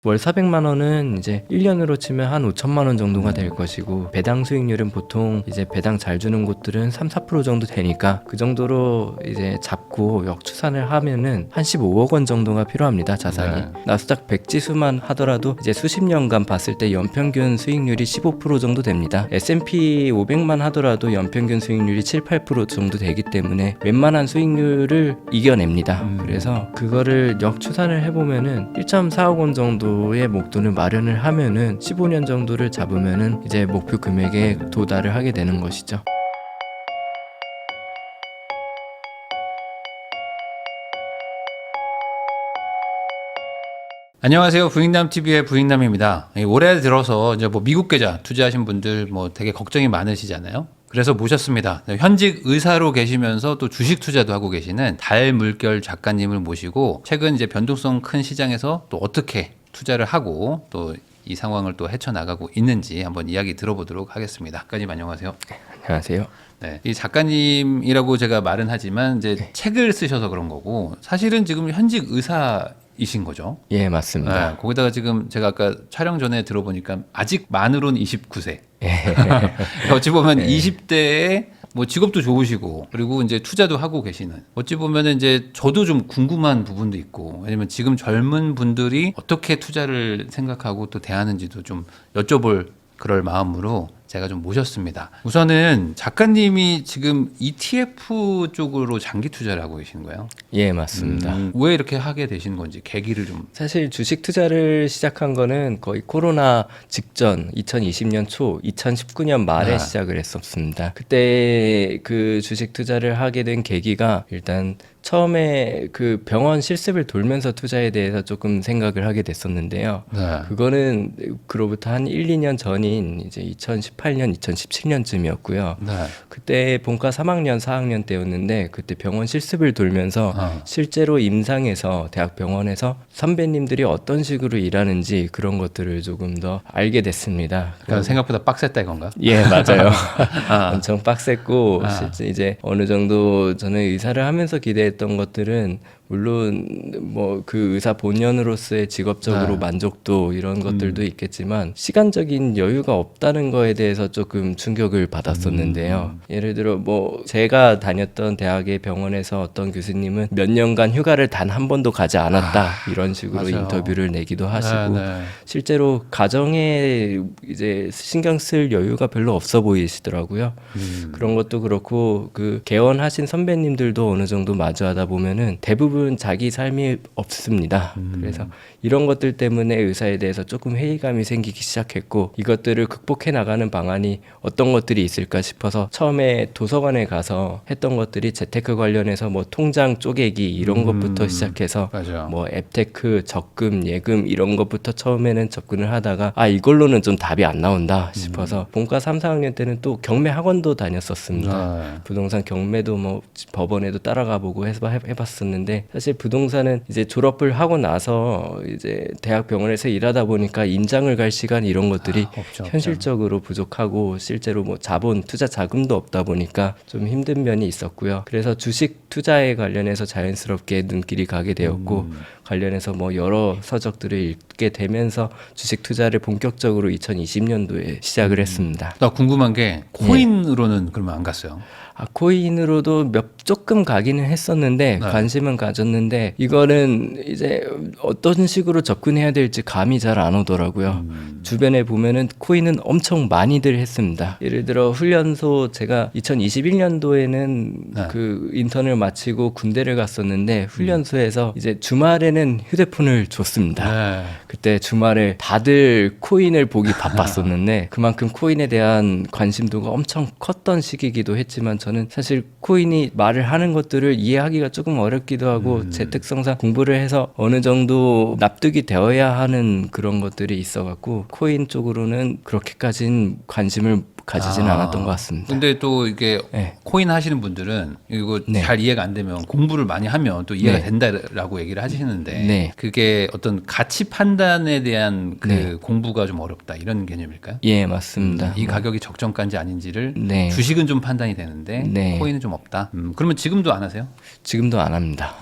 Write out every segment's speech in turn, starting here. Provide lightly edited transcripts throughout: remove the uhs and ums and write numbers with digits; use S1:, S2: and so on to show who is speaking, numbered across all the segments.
S1: 월 400만 원은 이제 1년으로 치면 한 5천만 원 정도가 될 것이고, 배당 수익률은 보통 이제 배당 잘 주는 곳들은 3-4% 정도 되니까 그 정도로 이제 잡고 역추산을 하면은 한 15억 원 정도가 필요합니다, 자산이. 나스닥 100 지수만 하더라도 이제 수십 년간 봤을 때 연평균 수익률이 15% 정도 됩니다. S&P 500만 하더라도 연평균 수익률이 7-8% 정도 되기 때문에 웬만한 수익률을 이겨냅니다. 그래서 그거를 역추산을 해보면은 1.4억 원 정도의 목돈을 마련을 하면은 15년 정도를 잡으면은 이제 목표 금액에 도달을 하게 되는 것이죠.
S2: 안녕하세요. 부익남TV의 부익남입니다. 올해 들어서 이제 뭐 미국 계좌 투자하신 분들 뭐 되게 걱정이 많으시잖아요. 그래서 모셨습니다. 현직 의사로 계시면서 또 주식 투자도 하고 계시는 달물결 작가님을 모시고 최근 이제 변동성 큰 시장에서 또 어떻게 투자를 하고 또 이 상황을 또 헤쳐나가고 있는지 한번 이야기 들어보도록 하겠습니다. 작가님 안녕하세요.
S1: 안녕하세요.
S2: 네, 이 작가님이라고 제가 말은 하지만 이제 책을 쓰셔서 그런 거고 사실은 지금 현직 의사이신 거죠?
S1: 예, 맞습니다.
S2: 네, 거기다가 지금 제가 아까 촬영 전에 들어보니까 아직 만으로는 29세. 어찌 보면 20대에 뭐 직업도 좋으시고 그리고 이제 투자도 하고 계시는, 어찌 보면은 이제 저도 좀 궁금한 부분도 있고, 왜냐면 지금 젊은 분들이 어떻게 투자를 생각하고 또 대하는지도 좀 여쭤볼 그럴 마음으로 제가 좀 모셨습니다. 우선은 작가님이 지금 ETF 쪽으로 장기 투자를 하고 계신 거예요?
S1: 예, 맞습니다.
S2: 왜 이렇게 하게 되신 건지 계기를 좀.
S1: 사실 주식 투자를 시작한 거는 거의 코로나 직전 2020년 초 2019년 말에 시작을 했었습니다. 그때 그 주식 투자를 하게 된 계기가 일단 처음에 그 병원 실습을 돌면서 투자에 대해서 조금 생각을 하게 됐었는데요. 그거는 그로부터 한 1-2년 전인 이제 2018년, 2017년쯤이었고요. 그때 본과 3학년, 4학년 때였는데 그때 병원 실습을 돌면서 실제로 임상에서 대학 병원에서 선배님들이 어떤 식으로 일하는지 그런 것들을 조금 더 알게 됐습니다.
S2: 그러니까 생각보다 빡셌다 이건가?
S1: 예, 맞아요. 엄청 빡셌고 실제 이제 어느 정도 저는 의사를 하면서 기대했던 것들은 물론 뭐 그 의사 본연으로서의 직업적으로 만족도 이런 것들도 있겠지만 시간적인 여유가 없다는 거에 대해서 조금 충격을 받았었는데요. 예를 들어 뭐 제가 다녔던 대학의 병원에서 어떤 교수님은 몇 년간 휴가를 단 한 번도 가지 않았다 이런 식으로
S2: 맞아요.
S1: 인터뷰를 내기도 하시고 실제로 가정에 이제 신경 쓸 여유가 별로 없어 보이시더라고요. 그런 것도 그렇고 그 개원하신 선배님들도 어느 정도 마주하다 보면은 대부분 자기 삶이 없습니다. 그래서 이런 것들 때문에 의사에 대해서 조금 회의감이 생기기 시작했고, 이것들을 극복해 나가는 방안이 어떤 것들이 있을까 싶어서 처음에 도서관에 가서 했던 것들이 재테크 관련해서 뭐 통장 쪼개기 이런 것부터 시작해서 뭐 앱테크, 적금, 예금 이런 것부터 처음에는 접근을 하다가 이걸로는 좀 답이 안 나온다 싶어서 본과 3-4학년 때는 또 경매 학원도 다녔었습니다. 부동산 경매도 뭐 법원에도 따라가 보고 해봤었는데, 사실 부동산은 이제 졸업을 하고 나서 이제 대학 병원에서 일하다 보니까 임장을 갈 시간 이런 것들이 현실적으로 부족하고 실제로 뭐 자본, 투자 자금도 없다 보니까 좀 힘든 면이 있었고요. 그래서 주식 투자에 관련해서 자연스럽게 눈길이 가게 되었고 관련해서 뭐 여러 서적들을 읽게 되면서 주식 투자를 본격적으로 2020년도에 시작을 했습니다.
S2: 나 궁금한 게 코인으로는 그러면 안 갔어요?
S1: 코인으로도 조금 가기는 했었는데 관심은 가졌는데 이거는 이제 어떤 식으로 접근해야 될지 감이 잘 안 오더라고요. 주변에 보면은 코인은 엄청 많이들 했습니다. 예를 들어 훈련소, 제가 2021년도에는 그 인턴을 마치고 군대를 갔었는데 훈련소에서 이제 주말에는 휴대폰을 줬습니다. 그때 주말에 다들 코인을 보기 바빴었는데 그만큼 코인에 대한 관심도가 엄청 컸던 시기이기도 했지만 저는 사실 코인이 말을 하는 것들을 이해하기가 조금 어렵기도 하고 제 특성상 공부를 해서 어느 정도 납득이 되어야 하는 그런 것들이 있어갖고 코인 쪽으로는 그렇게까지는 관심을 가지지는 않았던 것 같습니다.
S2: 근데 또 이게 코인 하시는 분들은 이거 잘 이해가 안 되면 공부를 많이 하면 또 이해가 된다라고 얘기를 하시는데 그게 어떤 가치 판단에 대한 그 공부가 좀 어렵다 이런 개념일까요?
S1: 예, 맞습니다.
S2: 이 가격이 적정가인지 아닌지를 주식은 좀 판단이 되는데 코인은 좀 없다. 그러면 지금도 안 하세요?
S1: 지금도 안 합니다.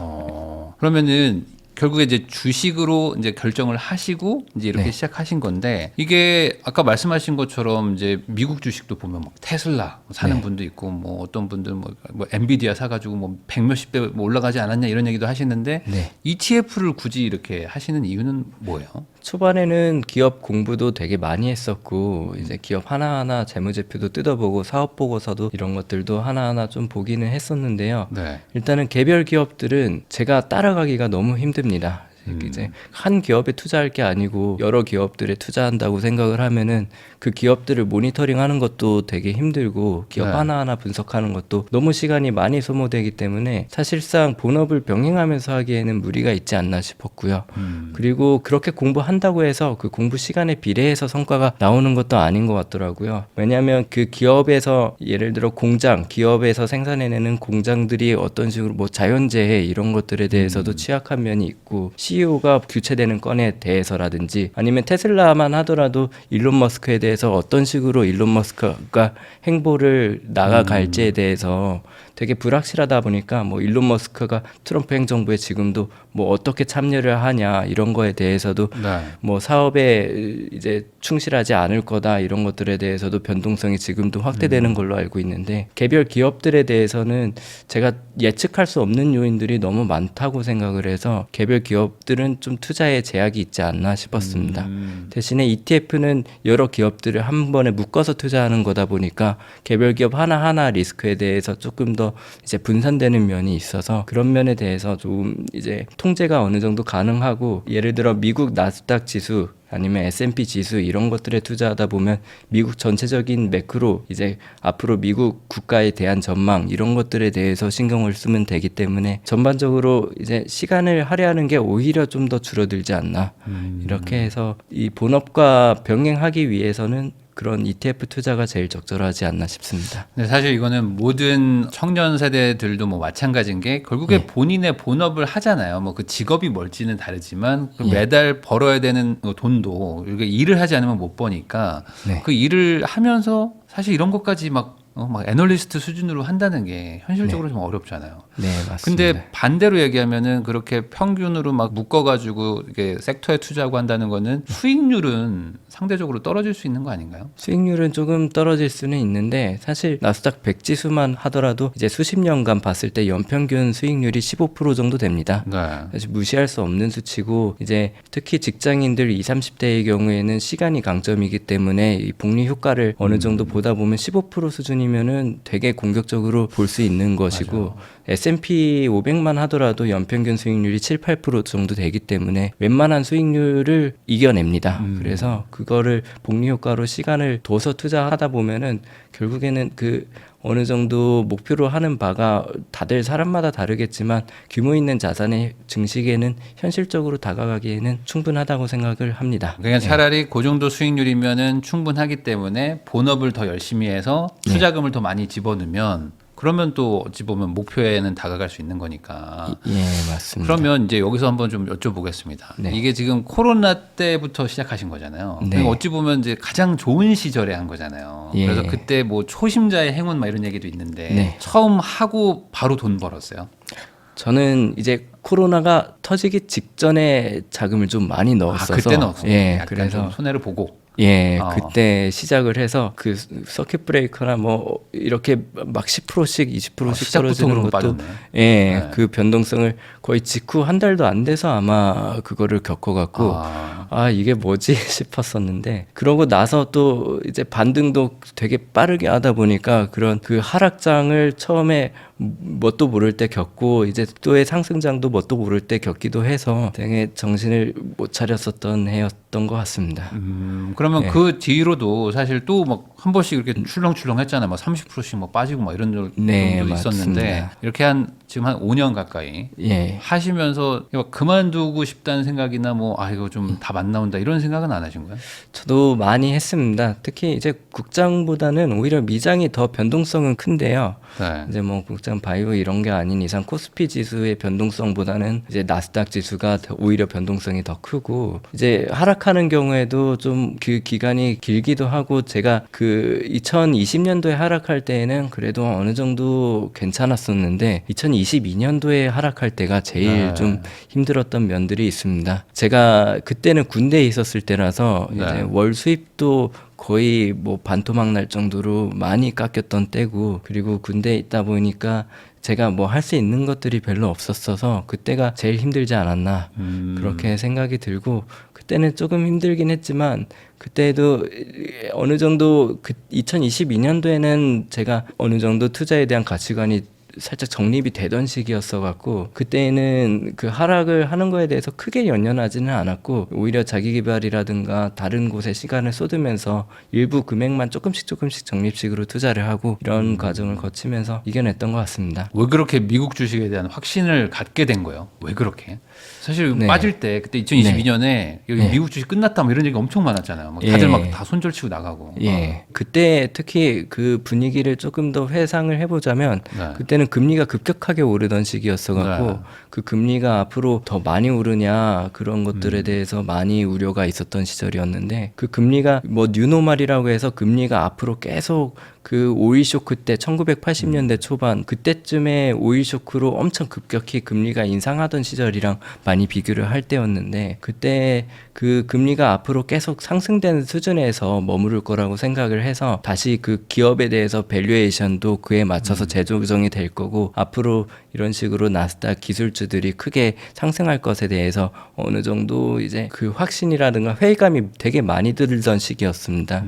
S2: 그러면은 결국에 이제 주식으로 이제 결정을 하시고 이제 이렇게
S1: 네.
S2: 시작하신 건데 이게 아까 말씀하신 것처럼 이제 미국 주식도 보면 막 테슬라 사는
S1: 네.
S2: 분도 있고 뭐 어떤 분들 뭐 엔비디아 사가지고 뭐 100몇십 배 뭐 올라가지 않았냐 이런 얘기도 하시는데
S1: 네.
S2: ETF를 굳이 이렇게 하시는 이유는 뭐예요?
S1: 초반에는 기업 공부도 되게 많이 했었고 이제 기업 하나하나 재무제표도 뜯어보고 사업 보고서도 이런 것들도 하나하나 좀 보기는 했었는데요.
S2: 네.
S1: 일단은 개별 기업들은 제가 따라가기가 너무 힘듭니다. 이제 한 기업에 투자할 게 아니고 여러 기업들에 투자한다고 생각을 하면은 그 기업들을 모니터링하는 것도 되게 힘들고 기업
S2: 네.
S1: 하나하나 분석하는 것도 너무 시간이 많이 소모되기 때문에 사실상 본업을 병행하면서 하기에는 무리가 있지 않나 싶었고요. 그리고 그렇게 공부한다고 해서 그 공부 시간에 비례해서 성과가 나오는 것도 아닌 것 같더라고요. 왜냐하면 그 기업에서 예를 들어 공장, 기업에서 생산해내는 공장들이 어떤 식으로 뭐 자연재해 이런 것들에 대해서도 취약한 면이 있고 CEO가 교체되는 건에 대해서라든지 아니면 테슬라만 하더라도 일론 머스크에 대해서 어떤 식으로 일론 머스크가 행보를 나아갈지에 대해서 되게 불확실하다 보니까 뭐 일론 머스크가 트럼프 행정부에 지금도 뭐 어떻게 참여를 하냐 이런 거에 대해서도
S2: 네.
S1: 뭐 사업에 이제 충실하지 않을 거다 이런 것들에 대해서도 변동성이 지금도 확대되는 걸로 알고 있는데 개별 기업들에 대해서는 제가 예측할 수 없는 요인들이 너무 많다고 생각을 해서 개별 기업들은 좀 투자에 제약이 있지 않나 싶었습니다. 대신에 ETF는 여러 기업들을 한 번에 묶어서 투자하는 거다 보니까 개별 기업 하나하나 리스크에 대해서 조금 더 이제 분산되는 면이 있어서 그런 면에 대해서 좀 이제 통제가 어느 정도 가능하고 예를 들어 미국 나스닥 지수 아니면 S&P 지수 이런 것들에 투자하다 보면 미국 전체적인 매크로 이제 앞으로 미국 국가에 대한 전망 이런 것들에 대해서 신경을 쓰면 되기 때문에 전반적으로 이제 시간을 할애하는 게 오히려 좀 더 줄어들지 않나 이렇게 해서 이 본업과 병행하기 위해서는 그런 ETF 투자가 제일 적절하지 않나 싶습니다.
S2: 네, 사실 이거는 모든 청년 세대들도 뭐 마찬가지인 게 결국에 본인의 본업을 하잖아요. 뭐 그 직업이 뭘지는 다르지만 그 매달 벌어야 되는 돈도 이렇게 일을 하지 않으면 못 버니까
S1: 네.
S2: 그 일을 하면서 사실 이런 것까지 막 애널리스트 수준으로 한다는 게 현실적으로 좀 어렵잖아요.
S1: 네, 맞습니다.
S2: 근데 반대로 얘기하면은 그렇게 평균으로 막 묶어가지고 이게 섹터에 투자하고 한다는 거는 수익률은 상대적으로 떨어질 수 있는 거 아닌가요?
S1: 수익률은 조금 떨어질 수는 있는데 사실 나스닥 100 지수만 하더라도 이제 수십 년간 봤을 때 연평균 수익률이 15% 정도 됩니다.
S2: 네.
S1: 사실 무시할 수 없는 수치고 이제 특히 직장인들 20, 30대의 경우에는 시간이 강점이기 때문에 이 복리 효과를 어느 정도 보다 보면 15% 수준이면은 되게 공격적으로 볼 수 있는 것이고 S&P 500만 하더라도 연평균 수익률이 7, 8% 정도 되기 때문에 웬만한 수익률을 이겨냅니다. 그래서 그거를 복리 효과로 시간을 둬서 투자하다 보면은 결국에는 그 어느 정도 목표로 하는 바가 다들 사람마다 다르겠지만 규모 있는 자산의 증식에는 현실적으로 다가가기에는 충분하다고 생각을 합니다.
S2: 그러니까 차라리 그 정도 수익률이면은 충분하기 때문에 본업을 더 열심히 해서 투자금을 더 많이 집어넣으면 그러면 또 어찌 보면 목표에는 다가갈 수 있는 거니까.
S1: 예, 맞습니다.
S2: 그러면 이제 여기서 한번 좀 여쭤보겠습니다.
S1: 네.
S2: 이게 지금 코로나 때부터 시작하신 거잖아요.
S1: 네.
S2: 그러니까 어찌 보면 이제 가장 좋은 시절에 한 거잖아요.
S1: 예.
S2: 그래서 그때 뭐 초심자의 행운 막 이런 얘기도 있는데
S1: 네.
S2: 처음 하고 바로 돈 벌었어요.
S1: 저는 이제 코로나가 터지기 직전에 자금을 좀 많이 넣었어서
S2: 그때는 없어요.
S1: 예,
S2: 약간
S1: 그래서
S2: 좀 손해를 보고.
S1: 예,
S2: 어.
S1: 그때 시작을 해서 그 서킷 브레이커나 뭐 이렇게 막 10%씩 20%씩
S2: 시작부터
S1: 떨어지는
S2: 그럼
S1: 것도
S2: 빠졌네.
S1: 예,
S2: 네.
S1: 그 변동성을 거의 직후 한 달도 안 돼서 아마 그거를 겪어갖고 아 이게 뭐지 싶었었는데 그러고 나서 또 이제 반등도 되게 빠르게 하다 보니까 그런 그 하락장을 처음에 뭣도 모를 때 겪고 이제 또의 상승장도 뭣도 모를 때 겪기도 해서 되게 정신을 못 차렸었던 해였던 것 같습니다.
S2: 그러면
S1: 네.
S2: 그 뒤로도 사실 또 막 한 번씩 이렇게 출렁출렁 했잖아요. 막 30%씩 막 빠지고 막 이런 적도
S1: 네,
S2: 있었는데
S1: 맞습니다.
S2: 이렇게 지금 한 5년 가까이
S1: 예.
S2: 하시면서 막 그만두고 싶다는 생각이나 뭐 이거 좀 답 안 나온다 이런 생각은 안 하신 거예요?
S1: 저도 많이 했습니다. 특히 이제 국장보다는 오히려 미장이 더 변동성은 큰데요.
S2: 네.
S1: 이제 뭐 국장 바이오 이런 게 아닌 이상 코스피 지수의 변동성보다 지수보다는 이제 나스닥 지수가 오히려 변동성이 더 크고 이제 하락하는 경우에도 좀 그 기간이 길기도 하고 제가 그 2020년도에 하락할 때에는 그래도 어느 정도 괜찮았었는데 2022년도에 하락할 때가 제일 좀 힘들었던 면들이 있습니다. 제가 그때는 군대에 있었을 때라서 이제 월 수입도 거의 뭐 반토막 날 정도로 많이 깎였던 때고 그리고 군대에 있다 보니까 제가 뭐 할 수 있는 것들이 별로 없었어서 그때가 제일 힘들지 않았나 그렇게 생각이 들고 그때는 조금 힘들긴 했지만 그때도 어느 정도 그 2022년도에는 제가 어느 정도 투자에 대한 가치관이 살짝 정립이 되던 시기였어 갖고 그때는 그 하락을 하는 거에 대해서 크게 연연하지는 않았고 오히려 자기 개발이라든가 다른 곳에 시간을 쏟으면서 일부 금액만 조금씩 적립식으로 투자를 하고 이런 과정을 거치면서 이겨냈던 것 같습니다.
S2: 왜 그렇게 미국 주식에 대한 확신을 갖게 된 거예요? 왜 그렇게? 사실 빠질 때 그때 2022년에 여기 미국 주식 끝났다 뭐 이런 얘기 엄청 많았잖아요. 막 다들 막 다 손절치고 나가고.
S1: 그때 특히 그 분위기를 조금 더 회상을 해보자면 그때는 금리가 급격하게 오르던 시기였어 갖고 그 금리가 앞으로 더 많이 오르냐 그런 것들에 대해서 많이 우려가 있었던 시절이었는데 그 금리가 뭐 뉴노멀이라고 해서 금리가 앞으로 계속 그 오일 쇼크 때 1980년대 초반 그때쯤에 오일 쇼크로 엄청 급격히 금리가 인상하던 시절이랑 많이 비교를 할 때였는데 그때 그 금리가 앞으로 계속 상승되는 수준에서 머무를 거라고 생각을 해서 다시 그 기업에 대해서 밸류에이션도 그에 맞춰서 재조정이 될 거고 앞으로 이런 식으로 나스닥 기술주들이 크게 상승할 것에 대해서 어느 정도 이제 그 확신이라든가 회의감이 되게 많이 들던 시기였습니다.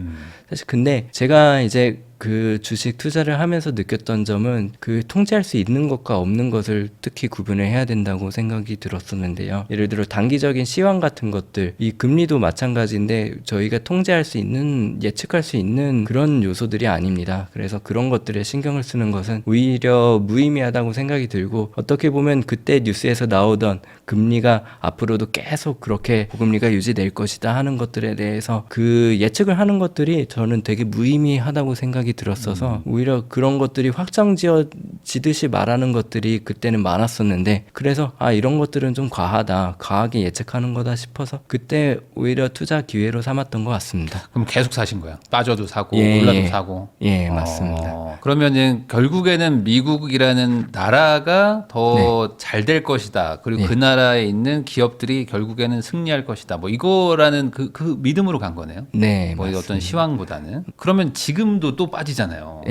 S1: 사실 근데 제가 이제 그 주식 투자를 하면서 느꼈던 점은 그 통제할 수 있는 것과 없는 것을 특히 구분을 해야 된다고 생각이 들었었는데요. 예를 들어 단기적인 시황 같은 것들, 이 금리도 마찬가지인데 저희가 통제할 수 있는, 예측할 수 있는 그런 요소들이 아닙니다. 그래서 그런 것들에 신경을 쓰는 것은 오히려 무의미하다고 생각이 들고 어떻게 보면 그때 뉴스에서 나오던 금리가 앞으로도 계속 그렇게 고금리가 유지될 것이다 하는 것들에 대해서 그 예측을 하는 것들이 저는 되게 무의미하다고 생각이 들었어서 오히려 그런 것들이 확정지어지듯이 말하는 것들이 그때는 많았었는데 그래서 이런 것들은 좀 과하게 예측하는 거다 싶어서 그때 오히려 투자 기회로 삼았던 것 같습니다.
S2: 그럼 계속 사신 거야? 빠져도 사고 올라도 사고?
S1: 예, 맞습니다.
S2: 그러면은 결국에는 미국이라는 나라가 더 잘 될 것이다. 그리고 그 나라에 있는 기업들이 결국에는 승리할 것이다. 뭐 이거라는 그 믿음으로 간 거네요.
S1: 네,
S2: 뭐
S1: 맞습니다.
S2: 어떤 시황보다는. 그러면 지금도 또 빠지잖아요.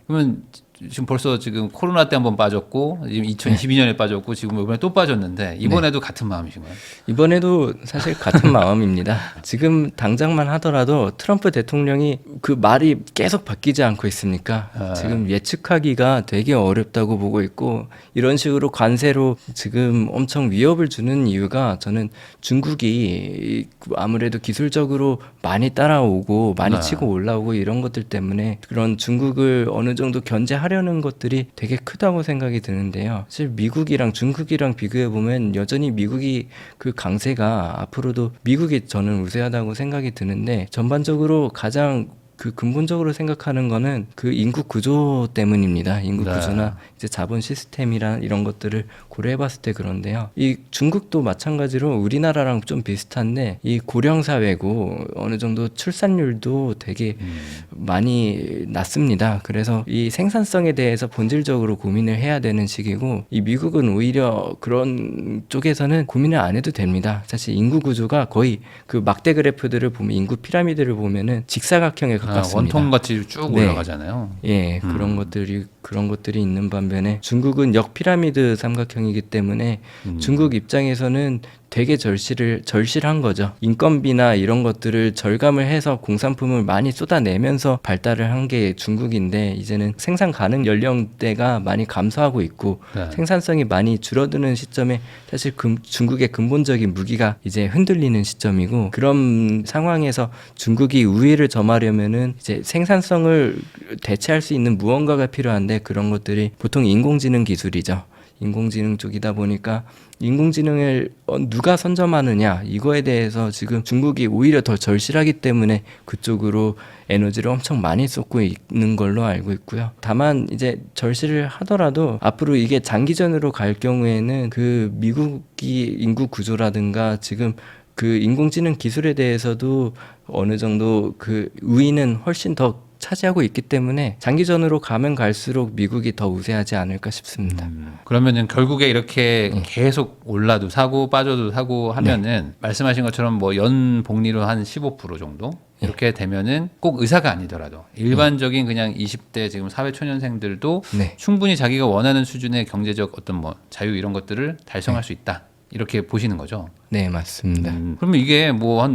S2: 그러면 지금 벌써 지금 코로나 때 한번 빠졌고 지금 2022년에 빠졌고 지금 이번에 또 빠졌는데 이번에도 같은 마음이신가요?
S1: 이번에도 사실 같은 마음입니다. 지금 당장만 하더라도 트럼프 대통령이 그 말이 계속 바뀌지 않고 있으니까 지금 예측하기가 되게 어렵다고 보고 있고 이런 식으로 관세로 지금 엄청 위협을 주는 이유가 저는 중국이 아무래도 기술적으로 많이 따라오고 많이 치고 올라오고 이런 것들 때문에 그런 중국을 어느 정도 견제하려는 것들이 되게 크다고 생각이 드는데요. 사실 미국이랑 중국이랑 비교해 보면 여전히 미국이 그 강세가 앞으로도 미국이 저는 우세하다고 생각이 드는데 전반적으로 가장 그 근본적으로 생각하는 거는 그 인구 구조 때문입니다. 인구 구조나 이제 자본 시스템이란 이런 것들을 고려해 봤을 때 그런데요. 이 중국도 마찬가지로 우리나라랑 좀 비슷한데 이 고령 사회고 어느 정도 출산율도 되게 많이 낮습니다. 그래서 이 생산성에 대해서 본질적으로 고민을 해야 되는 시기고 이 미국은 오히려 그런 쪽에서는 고민을 안 해도 됩니다. 사실 인구 구조가 거의 그 막대 그래프들을 보면 인구 피라미드를 보면은 직사각형에 가깝습니다.
S2: 원통같이 쭉 올라가잖아요.
S1: 예, 그런 것들이 있는 반면에 중국은 역피라미드 삼각형이기 때문에 중국 입장에서는 되게 절실한 거죠. 인건비나 이런 것들을 절감을 해서 공산품을 많이 쏟아내면서 발달을 한 게 중국인데 이제는 생산 가능 연령대가 많이 감소하고 있고 생산성이 많이 줄어드는 시점에 사실 중국의 근본적인 무기가 이제 흔들리는 시점이고 그런 상황에서 중국이 우위를 점하려면은 이제 생산성을 대체할 수 있는 무언가가 필요한데 그런 것들이 보통 인공지능 기술이죠. 인공지능 쪽이다 보니까 인공지능을 누가 선점하느냐 이거에 대해서 지금 중국이 오히려 더 절실하기 때문에 그쪽으로 에너지를 엄청 많이 쏟고 있는 걸로 알고 있고요. 다만 이제 절실을 하더라도 앞으로 이게 장기전으로 갈 경우에는 그 미국이 인구 구조라든가 지금 그 인공지능 기술에 대해서도 어느 정도 그 우위는 훨씬 더 차지하고 있기 때문에 장기전으로 가면 갈수록 미국이 더 우세하지 않을까 싶습니다.
S2: 그러면은 결국에 이렇게 계속 올라도 사고 빠져도 사고 하면은 말씀하신 것처럼 뭐 연복리로 한 15% 정도 이렇게 되면은 꼭 의사가 아니더라도 일반적인 그냥 20대 지금 사회초년생들도 충분히 자기가 원하는 수준의 경제적 어떤 뭐 자유 이런 것들을 달성할 수 있다. 이렇게 보시는 거죠.
S1: 네, 맞습니다.
S2: 그러면 이게 뭐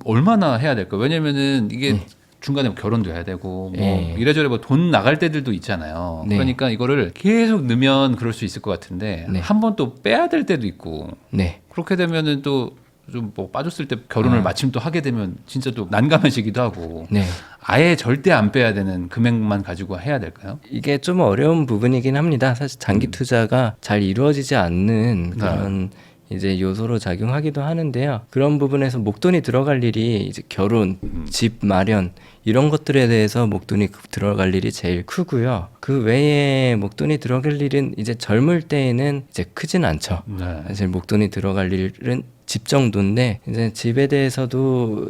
S2: 얼마나 해야 될까요? 왜냐면은 이게 중간에 결혼도 해야 되고 뭐 이래저래 뭐 돈 나갈 때들도 있잖아요. 그러니까 이거를 계속 넣으면 그럴 수 있을 것 같은데 한 번 또 빼야 될 때도 있고 그렇게 되면은 또 좀 뭐 빠졌을 때 결혼을 마침 또 하게 되면 진짜 또 난감해지기도 하고 아예 절대 안 빼야 되는 금액만 가지고 해야 될까요?
S1: 이게 좀 어려운 부분이긴 합니다. 사실 장기 투자가 잘 이루어지지 않는 그런 이제 요소로 작용하기도 하는데요. 그런 부분에서 목돈이 들어갈 일이 이제 결혼, 집 마련 이런 것들에 대해서 목돈이 들어갈 일이 제일 크고요. 그 외에 목돈이 들어갈 일은 이제 젊을 때에는 이제 크진 않죠. 사실 목돈이 들어갈 일은 집 정도인데 이제 집에 대해서도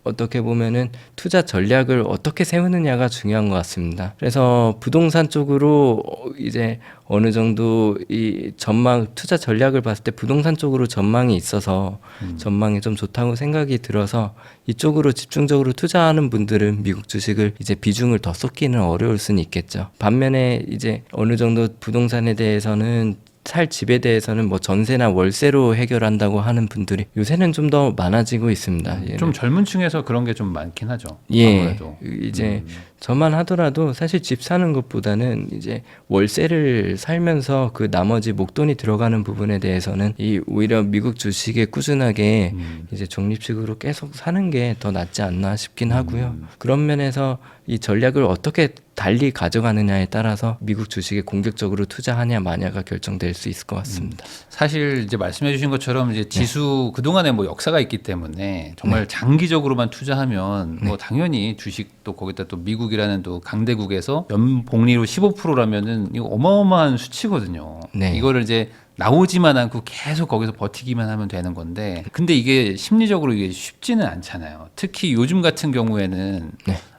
S1: 어떻게 보면은 투자 전략을 어떻게 세우느냐가 중요한 것 같습니다. 그래서 부동산 쪽으로 이제 어느 정도 이 전망 투자 전략을 봤을 때 부동산 쪽으로 전망이 있어서 전망이 좀 좋다고 생각이 들어서 이쪽으로 집중적으로 투자하는 분들은 미국 주식을 이제 비중을 더 쏟기는 어려울 수는 있겠죠. 반면에 이제 어느 정도 부동산에 대해서는 살 집에 대해서는 뭐 전세나 월세로 해결한다고 하는 분들이 요새는 좀 더 많아지고 있습니다.
S2: 좀 젊은 층에서 그런 게 좀 많긴 하죠.
S1: 예,
S2: 아무래도.
S1: 이제 저만 하더라도 사실 집 사는 것보다는 이제 월세를 살면서 그 나머지 목돈이 들어가는 부분에 대해서는 이 오히려 미국 주식에 꾸준하게 이제 적립식으로 계속 사는 게 더 낫지 않나 싶긴 하고요. 그런 면에서 이 전략을 어떻게 달리 가져가느냐에 따라서 미국 주식에 공격적으로 투자하냐 마냐가 결정될 수 있을 것 같습니다.
S2: 사실 이제 말씀해 주신 것처럼 이제 지수 그동안에 뭐 역사가 있기 때문에 정말 장기적으로만 투자하면 뭐 당연히 주식도 거기다 또 미국이라는 또 강대국에서 연복리로 15%라면은 이거 어마어마한 수치거든요. 이거를 이제 나오지만 않고 계속 거기서 버티기만 하면 되는 건데 근데 이게 심리적으로 이게 쉽지는 않잖아요. 특히 요즘 같은 경우에는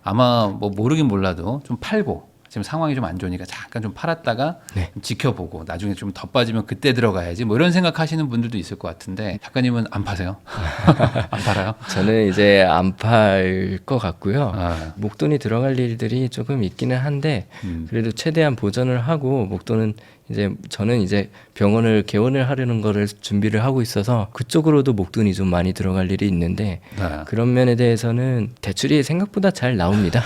S2: 아마 뭐 모르긴 몰라도 좀 팔고 지금 상황이 좀 안 좋으니까 잠깐 좀 팔았다가 좀 지켜보고 나중에 좀 더 빠지면 그때 들어가야지 뭐 이런 생각하시는 분들도 있을 것 같은데 작가님은 안 파세요? 안 팔아요?
S1: 저는 이제 안 팔 것 같고요. 목돈이 들어갈 일들이 조금 있기는 한데 그래도 최대한 보전을 하고 목돈은 이제 저는 이제 병원을 개원을 하려는 거를 준비를 하고 있어서 그쪽으로도 목돈이 좀 많이 들어갈 일이 있는데 그런 면에 대해서는 대출이 생각보다 잘 나옵니다.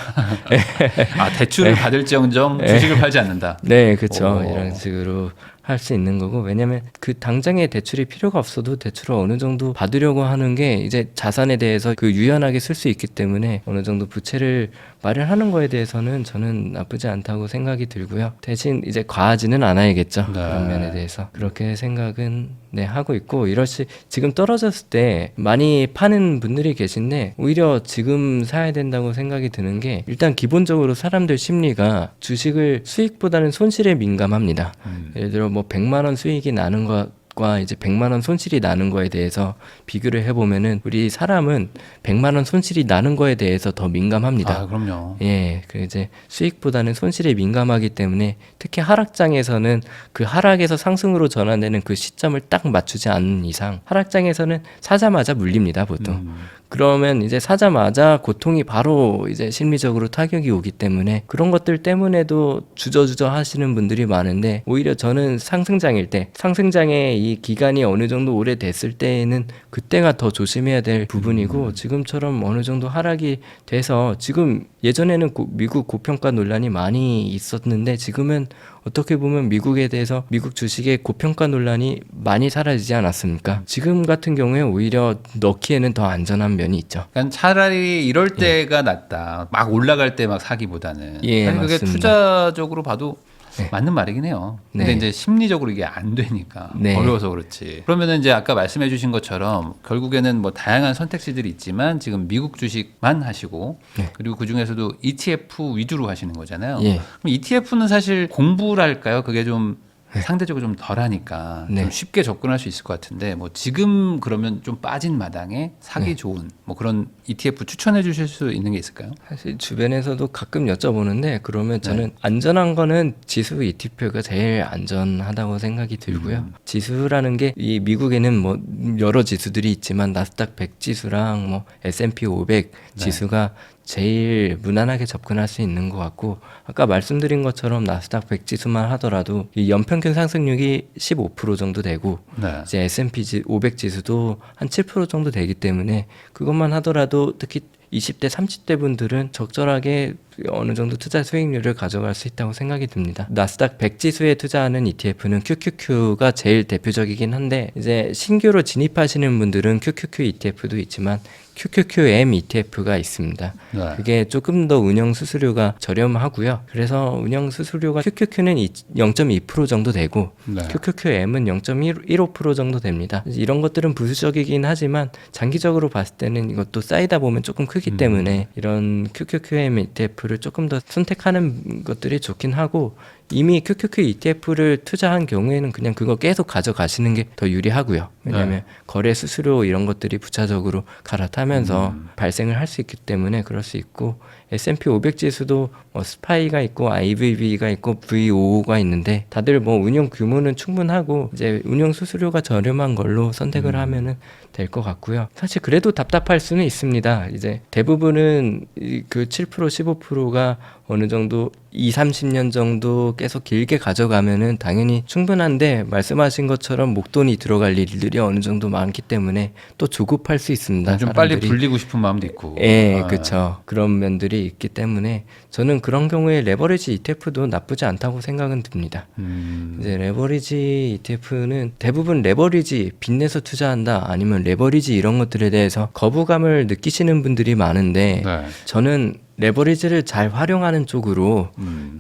S2: 아 대출을 받을지언정 주식을 팔지 않는다.
S1: 네, 그렇죠. 이런 식으로 할 수 있는 거고 왜냐면 그 당장에 대출이 필요가 없어도 대출을 어느 정도 받으려고 하는 게 이제 자산에 대해서 그 유연하게 쓸 수 있기 때문에 어느 정도 부채를 마련하는 거에 대해서는 저는 나쁘지 않다고 생각이 들고요. 대신 이제 과하지는 않아야겠죠. 그런 면에 대해서 그렇게 생각은 하고 있고 이렇지 지금 떨어졌을 때 많이 파는 분들이 계신데 오히려 지금 사야 된다고 생각이 드는 게 일단 기본적으로 사람들 심리가 주식을 수익보다는 손실에 민감합니다. 예를 들어 뭐 100만 원 수익이 나는 것과 이제 100만 원 손실이 나는 거에 대해서 비교를 해보면은 우리 사람은 100만 원 손실이 나는 거에 대해서 더 민감합니다.
S2: 아, 그럼요.
S1: 예, 그 이제 수익보다는 손실에 민감하기 때문에 특히 하락장에서는 그 하락에서 상승으로 전환되는 그 시점을 딱 맞추지 않는 이상 하락장에서는 사자마자 물립니다, 보통. 그러면 이제 사자마자 고통이 바로 이제 심리적으로 타격이 오기 때문에 그런 것들 때문에도 주저주저 하시는 분들이 많은데 오히려 저는 상승장일 때 상승장의 이 기간이 어느 정도 오래됐을 때에는 그때가 더 조심해야 될 부분이고 지금처럼 어느 정도 하락이 돼서 지금 예전에는 미국 고평가 논란이 많이 있었는데 지금은 어떻게 보면 미국에 대해서 미국 주식의 고평가 논란이 많이 사라지지 않았습니까? 지금 같은 경우에 오히려 넣기에는 더 안전한 면이 있죠.
S2: 그러니까 차라리 이럴 때가 낫다. 막 올라갈 때 막 사기보다는.
S1: 예,
S2: 사실 그게
S1: 맞습니다.
S2: 투자적으로 봐도 맞는 말이긴 해요. 근데
S1: 네.
S2: 이제 심리적으로 이게 안 되니까
S1: 네.
S2: 어려워서 그렇지. 그러면은 이제 아까 말씀해 주신 것처럼 결국에는 뭐 다양한 선택지들이 있지만 지금 미국 주식만 하시고
S1: 네.
S2: 그리고 그 중에서도 ETF 위주로 하시는 거잖아요.
S1: 예.
S2: 그럼 ETF는 사실 공부랄까요? 그게 좀 상대적으로 좀 덜하니까
S1: 네.
S2: 좀 쉽게 접근할 수 있을 것 같은데 뭐 지금 그러면 좀 빠진 마당에 사기 좋은 뭐 그런 ETF 추천해 주실 수 있는 게 있을까요?
S1: 사실 주변에서도 가끔 여쭤보는데 그러면 저는 안전한 거는 지수 ETF가 제일 안전하다고 생각이 들고요. 지수라는 게 이 미국에는 뭐 여러 지수들이 있지만 나스닥 100 지수랑 뭐 S&P 500 지수가 제일 무난하게 접근할 수 있는 것 같고 아까 말씀드린 것처럼 나스닥 100 지수만 하더라도 이 연평균 상승률이 15% 정도 되고
S2: 네.
S1: 이제 S&P 500 지수도 한 7% 정도 되기 때문에 그것만 하더라도 특히 20대, 30대 분들은 적절하게 어느 정도 투자 수익률을 가져갈 수 있다고 생각이 듭니다. 나스닥 100 지수에 투자하는 ETF는 QQQ가 제일 대표적이긴 한데 이제 신규로 진입하시는 분들은 QQQ ETF도 있지만 QQQM ETF가 있습니다.
S2: 네.
S1: 그게 조금 더 운영 수수료가 저렴하고요. 그래서 운영 수수료가 QQQ는 0.2% 정도 되고
S2: 네.
S1: QQQM은 0.15% 정도 됩니다. 이런 것들은 부수적이긴 하지만 장기적으로 봤을 때는 이것도 쌓이다 보면 조금 크기 때문에 이런 QQQM ETF를 조금 더 선택하는 것들이 좋긴 하고 이미 QQQ ETF를 투자한 경우에는 그냥 그거 계속 가져가시는 게 더 유리하고요. 왜냐하면 거래 수수료 이런 것들이 부차적으로 갈아타면서 발생을 할 수 있기 때문에 그럴 수 있고 S&P 500 지수도 뭐 스파이가 있고 IVV가 있고 VOO가 있는데 다들 뭐 운용 규모는 충분하고 이제 운용 수수료가 저렴한 걸로 선택을 하면은 될 것 같고요. 사실 그래도 답답할 수는 있습니다. 이제 대부분은 그 7% 15%가 어느 정도 20-30년 정도 계속 길게 가져가면은 당연히 충분한데 말씀하신 것처럼 목돈이 들어갈 일들이 어느 정도 많기 때문에 또 조급할 수 있습니다.
S2: 좀
S1: 사람들이.
S2: 빨리 불리고 싶은 마음도 있고.
S1: 예, 그렇죠. 그런 면들이 있기 때문에 저는 그런 경우에 레버리지 ETF도 나쁘지 않다고 생각은 듭니다. 이제 레버리지 ETF는 대부분 레버리지 빚내서 투자한다 아니면 레버리지 이런 것들에 대해서 거부감을 느끼시는 분들이 많은데
S2: 네.
S1: 저는 레버리지를 잘 활용하는 쪽으로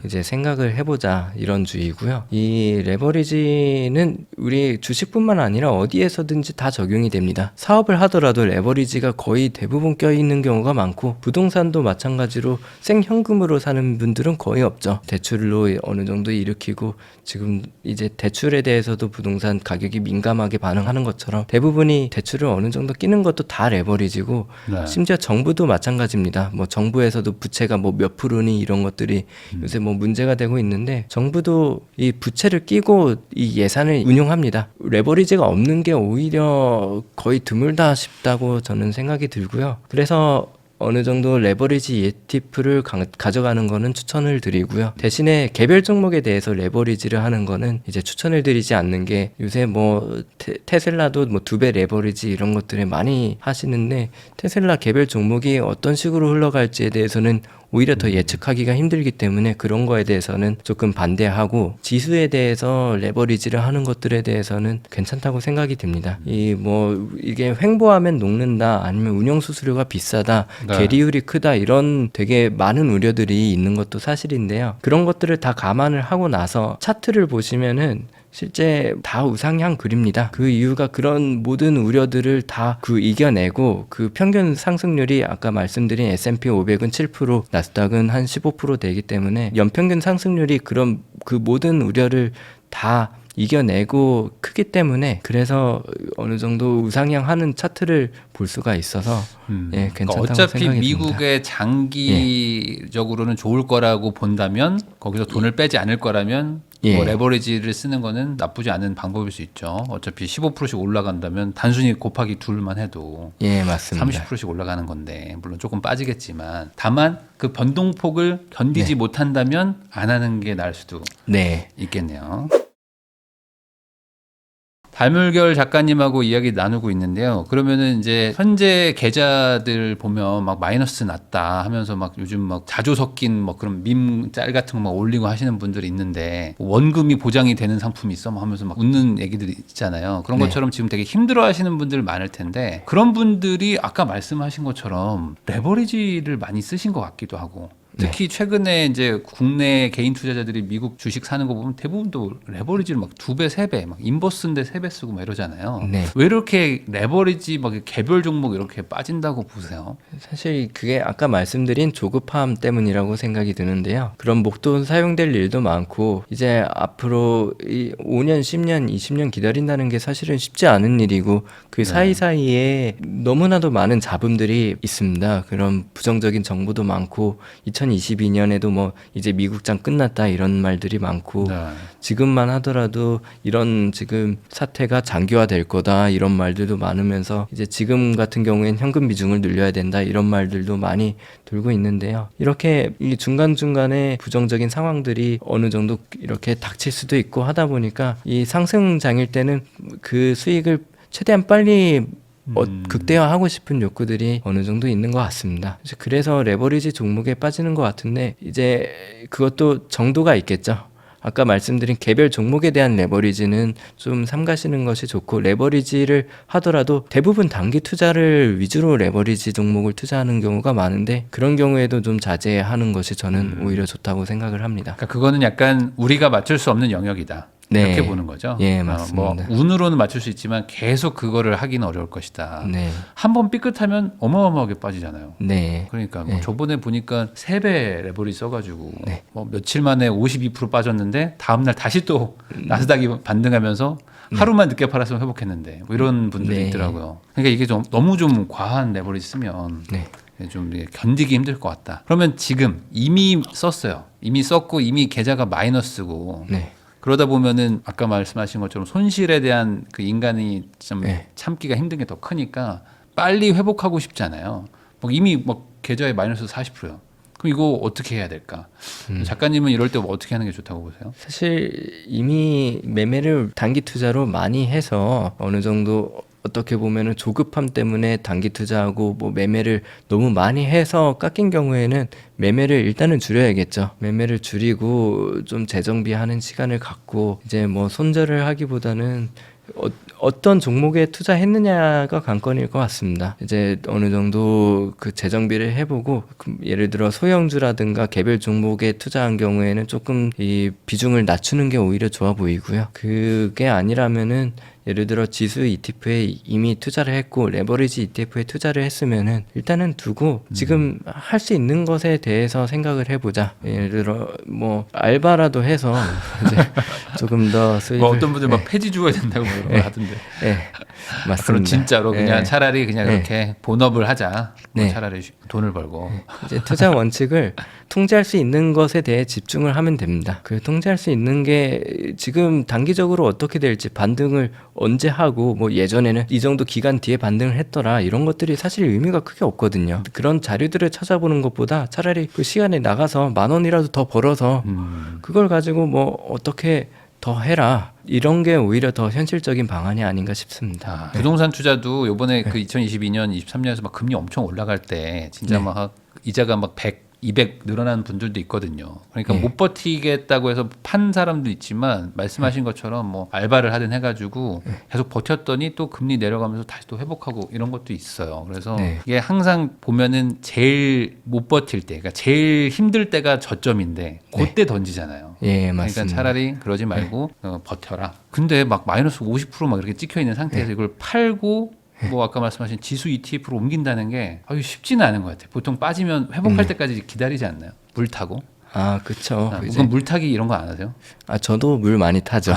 S1: 이제 생각을 해보자 이런 주의고요. 이 레버리지는 우리 주식뿐만 아니라 어디에서든지 다 적용이 됩니다. 사업을 하더라도 레버리지가 거의 대부분 껴있는 경우가 많고 부동산도 마찬가지로 생현금으로 사는 분들은 거의 없죠. 대출로 어느 정도 일으키고 지금 이제 대출에 대해서도 부동산 가격이 민감하게 반응하는 것처럼 대부분이 대출을 어느 정도 끼는 것도 다 레버리지고
S2: 네.
S1: 심지어 정부도 마찬가지입니다. 뭐 정부에서도 부채가 뭐 몇 프로니 이런 것들이 요새 뭐 문제가 되고 있는데 정부도 이 부채를 끼고 이 예산을 운용합니다. 레버리지가 없는 게 오히려 거의 드물다 싶다고 저는 생각이 들고요. 그래서 어느 정도 레버리지 ETF를 가져가는 거는 추천을 드리고요. 대신에 개별 종목에 대해서 레버리지를 하는 거는 이제 추천을 드리지 않는 게 요새 뭐 테슬라도 뭐 2배 레버리지 이런 것들을 많이 하시는데 테슬라 개별 종목이 어떤 식으로 흘러갈지에 대해서는 오히려 더 예측하기가 힘들기 때문에 그런 거에 대해서는 조금 반대하고 지수에 대해서 레버리지를 하는 것들에 대해서는 괜찮다고 생각이 듭니다. 이 뭐 이게 횡보하면 녹는다 아니면 운영 수수료가 비싸다
S2: 네.
S1: 계리율이 크다 이런 되게 많은 우려들이 있는 것도 사실인데요. 그런 것들을 다 감안을 하고 나서 차트를 보시면은 실제 다 우상향 그립니다. 그 이유가 그런 모든 우려들을 다 이겨내고 그 평균 상승률이 아까 말씀드린 S&P 500은 7%, 나스닥은 한 15% 되기 때문에 연평균 상승률이 그런 그 모든 우려를 다 이겨내고 크기 때문에 그래서 어느 정도 우상향하는 차트를 볼 수가 있어서 예, 괜찮다고
S2: 그러니까 어차피
S1: 생각이
S2: 미국의 장기적으로는 좋을 거라고 본다면 거기서 돈을 빼지 않을 거라면 뭐 레버리지를 쓰는 거는 나쁘지 않은 방법일 수 있죠. 어차피 15%씩 올라간다면 단순히 곱하기 둘만 해도
S1: 예, 맞습니다.
S2: 30%씩 올라가는 건데 물론 조금 빠지겠지만 다만 그 변동폭을 견디지 못한다면 안 하는 게 나을 수도 있겠네요. 달물결 작가님하고 이야기 나누고 있는데요. 그러면은 이제 현재 계좌들 보면 막 마이너스 났다 하면서 막 요즘 막 자조 섞인 뭐 그런 밈 짤 같은 거 막 올리고 하시는 분들이 있는데 원금이 보장이 되는 상품이 있어 막 하면서 막 웃는 얘기들이 있잖아요. 그런 것처럼 지금 되게 힘들어 하시는 분들 많을 텐데 그런 분들이 아까 말씀하신 것처럼 레버리지를 많이 쓰신 것 같기도 하고 특히 최근에 이제 국내 개인 투자자들이 미국 주식 사는 거 보면 대부분도 레버리지를 막 2배, 3배, 막 인버스인데 3배 쓰고 막 이러잖아요.
S1: 네.
S2: 왜 이렇게 레버리지 막 개별 종목 이렇게 빠진다고 보세요?
S1: 사실 그게 아까 말씀드린 조급함 때문이라고 생각이 드는데요. 그런 목돈 사용될 일도 많고 이제 앞으로 이 5년, 10년, 20년 기다린다는 게 사실은 쉽지 않은 일이고 그 사이사이에 너무나도 많은 잡음들이 있습니다. 그런 부정적인 정보도 많고 2022년에도 뭐 이제 미국장 끝났다 이런 말들이 많고
S2: 네.
S1: 지금만 하더라도 이런 지금 사태가 장기화될 거다 이런 말들도 많으면서 이제 지금 같은 경우엔 현금 비중을 늘려야 된다 이런 말들도 많이 돌고 있는데요. 이렇게 이 중간중간에 부정적인 상황들이 어느 정도 이렇게 닥칠 수도 있고 하다 보니까 이 상승장일 때는 그 수익을 최대한 빨리 극대화하고 싶은 욕구들이 어느 정도 있는 것 같습니다. 그래서 레버리지 종목에 빠지는 것 같은데 이제 그것도 정도가 있겠죠. 아까 말씀드린 개별 종목에 대한 레버리지는 좀 삼가시는 것이 좋고 레버리지를 하더라도 대부분 단기 투자를 위주로 레버리지 종목을 투자하는 경우가 많은데 그런 경우에도 좀 자제하는 것이 저는 오히려 좋다고 생각을 합니다.
S2: 그러니까 그거는 약간 우리가 맞출 수 없는 영역이다.
S1: 네.
S2: 이렇게 보는 거죠.
S1: 예, 맞습니다.
S2: 뭐 운으로는 맞출 수 있지만 계속 그거를 하기는 어려울 것이다.
S1: 네.
S2: 한번 삐끗하면 어마어마하게 빠지잖아요.
S1: 네.
S2: 그러니까 뭐 저번에 보니까 3배 레버리 써가지고 뭐 며칠 만에 52% 빠졌는데 다음날 다시 또 나스닥이 반등하면서 하루만 늦게 팔았으면 회복했는데 뭐 이런 분들이 있더라고요. 그러니까 이게 좀 너무 좀 과한 레버리 쓰면 좀 견디기 힘들 것 같다. 그러면 지금 이미 썼어요. 이미 썼고 이미 계좌가 마이너스고 그러다 보면은 아까 말씀하신 것처럼 손실에 대한 그 인간이 좀 참기가 힘든 게 더 크니까 빨리 회복하고 싶잖아요. 뭐 이미 막 계좌에 마이너스 40%요. 그럼 이거 어떻게 해야 될까? 작가님은 이럴 때 어떻게 하는 게 좋다고 보세요?
S1: 사실 이미 매매를 단기 투자로 많이 해서 어느 정도 어떻게 보면은 조급함 때문에 단기 투자하고 뭐 매매를 너무 많이 해서 깎인 경우에는 매매를 일단은 줄여야겠죠. 매매를 줄이고 좀 재정비하는 시간을 갖고 이제 뭐 손절을 하기보다는 어떤 종목에 투자했느냐가 관건일 것 같습니다. 이제 어느 정도 그 재정비를 해보고 예를 들어 소형주라든가 개별 종목에 투자한 경우에는 조금 이 비중을 낮추는 게 오히려 좋아 보이고요. 그게 아니라면은 예를 들어 지수 ETF에 이미 투자를 했고 레버리지 ETF에 투자를 했으면은 일단은 두고 지금 할 수 있는 것에 대해서 생각을 해보자. 예를 들어 뭐 알바라도 해서 이제 조금 더 수익을
S2: 뭐 어떤 분들 막 폐지 주어야 된다고 그런 거 하던데.
S1: 맞습니다.
S2: 그럼 진짜로 그냥 차라리 그냥 그렇게 본업을 하자. 뭐 차라리 돈을 벌고.
S1: 이제 투자 원칙을 통제할 수 있는 것에 대해 집중을 하면 됩니다. 그 통제할 수 있는 게 지금 단기적으로 어떻게 될지 반등을 언제 하고 뭐 예전에는 이 정도 기간 뒤에 반등을 했더라 이런 것들이 사실 의미가 크게 없거든요. 그런 자료들을 찾아보는 것보다 차라리 그 시간에 나가서 10,000원이라도 더 벌어서 그걸 가지고 뭐 어떻게 더 해라 이런 게 오히려 더 현실적인 방안이 아닌가 싶습니다.
S2: 부동산 투자도 이번에 그 2022년, 23년에서 막 금리 엄청 올라갈 때 진짜 막 이자가 막 100, 200 늘어나는 분들도 있거든요. 그러니까 못 버티겠다고 해서 판 사람도 있지만 말씀하신 것처럼 뭐 알바를 하든 해가지고 계속 버텼더니 또 금리 내려가면서 다시 또 회복하고 이런 것도 있어요. 그래서 이게 항상 보면은 제일 못 버틸 때, 그러니까 제일 힘들 때가 저점인데 그때 던지잖아요.
S1: 예,
S2: 그러니까
S1: 맞습니다.
S2: 차라리 그러지 말고 버텨라. 근데 막 마이너스 50% 막 이렇게 찍혀 있는 상태에서 이걸 팔고 뭐 아까 말씀하신 지수 ETF로 옮긴다는 게 쉽지는 않은 것 같아요. 보통 빠지면 회복할 때까지 기다리지 않나요? 물 타고?
S1: 그쵸.
S2: 그럼 물 타기 이런 거 안 하세요?
S1: 저도 물 많이 타죠.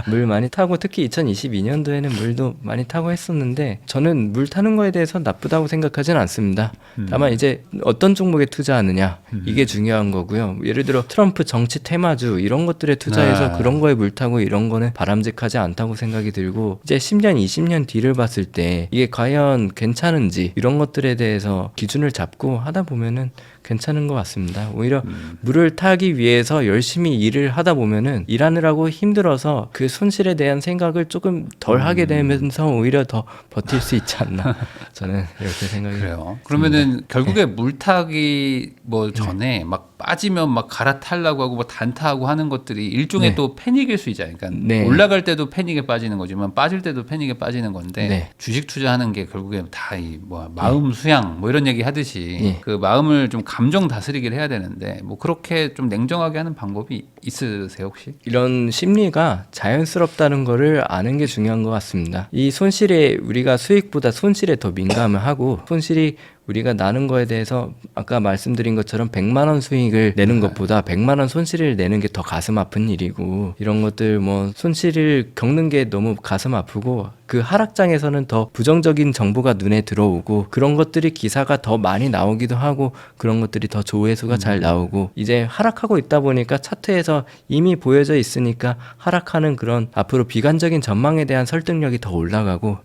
S1: 물 많이 타고 특히 2022년도에는 물도 많이 타고 했었는데 저는 물 타는 거에 대해서 나쁘다고 생각하지는 않습니다. 다만 이제 어떤 종목에 투자하느냐 이게 중요한 거고요. 예를 들어 트럼프 정치 테마주 이런 것들에 투자해서 그런 거에 물 타고 이런 거는 바람직하지 않다고 생각이 들고 이제 10년, 20년 뒤를 봤을 때 이게 과연 괜찮은지 이런 것들에 대해서 기준을 잡고 하다 보면은 괜찮은 것 같습니다. 오히려 물을 타기 위해서 열심히 일을 하다 보면은 일하느라고 힘들어서 그 손실에 대한 생각을 조금 덜 하게 되면서 오히려 더 버틸 수 있지 않나 저는 이렇게 생각이
S2: 그래요. 그러면은 결국에 물타기 뭐 전에 막 빠지면 막 갈아타려고 하고 뭐 단타하고 하는 것들이 일종의 또 패닉일 수 있잖아요. 그러니까 올라갈 때도 패닉에 빠지는 거지만 빠질 때도 패닉에 빠지는 건데 주식 투자하는 게 결국에 다 이 뭐 마음 수양 뭐 이런 얘기 하듯이 그 마음을 좀 감정 다스리기를 해야 되는데 뭐 그렇게 좀 냉정하게 하는 방법이 있으세요 혹시?
S1: 이런 심리가 자연스럽다는 거를 아는 게 중요한 것 같습니다. 이 손실에 우리가 수익보다 손실에 더 민감을 하고 손실이 우리가 나는 거에 대해서 아까 말씀드린 것처럼 100만 원 수익을 내는 것보다 100만 원 손실을 내는 게 더 가슴 아픈 일이고 이런 것들 뭐 손실을 겪는 게 너무 가슴 아프고 그 하락장에서는 더 부정적인 정보가 눈에 들어오고 그런 것들이 기사가 더 많이 나오기도 하고 그런 것들이 더 조회수가 잘 나오고 이제 하락하고 있다 보니까 차트에서 이미 보여져 있으니까 하락하는 그런 앞으로 비관적인 전망에 대한 설득력이 더 올라가고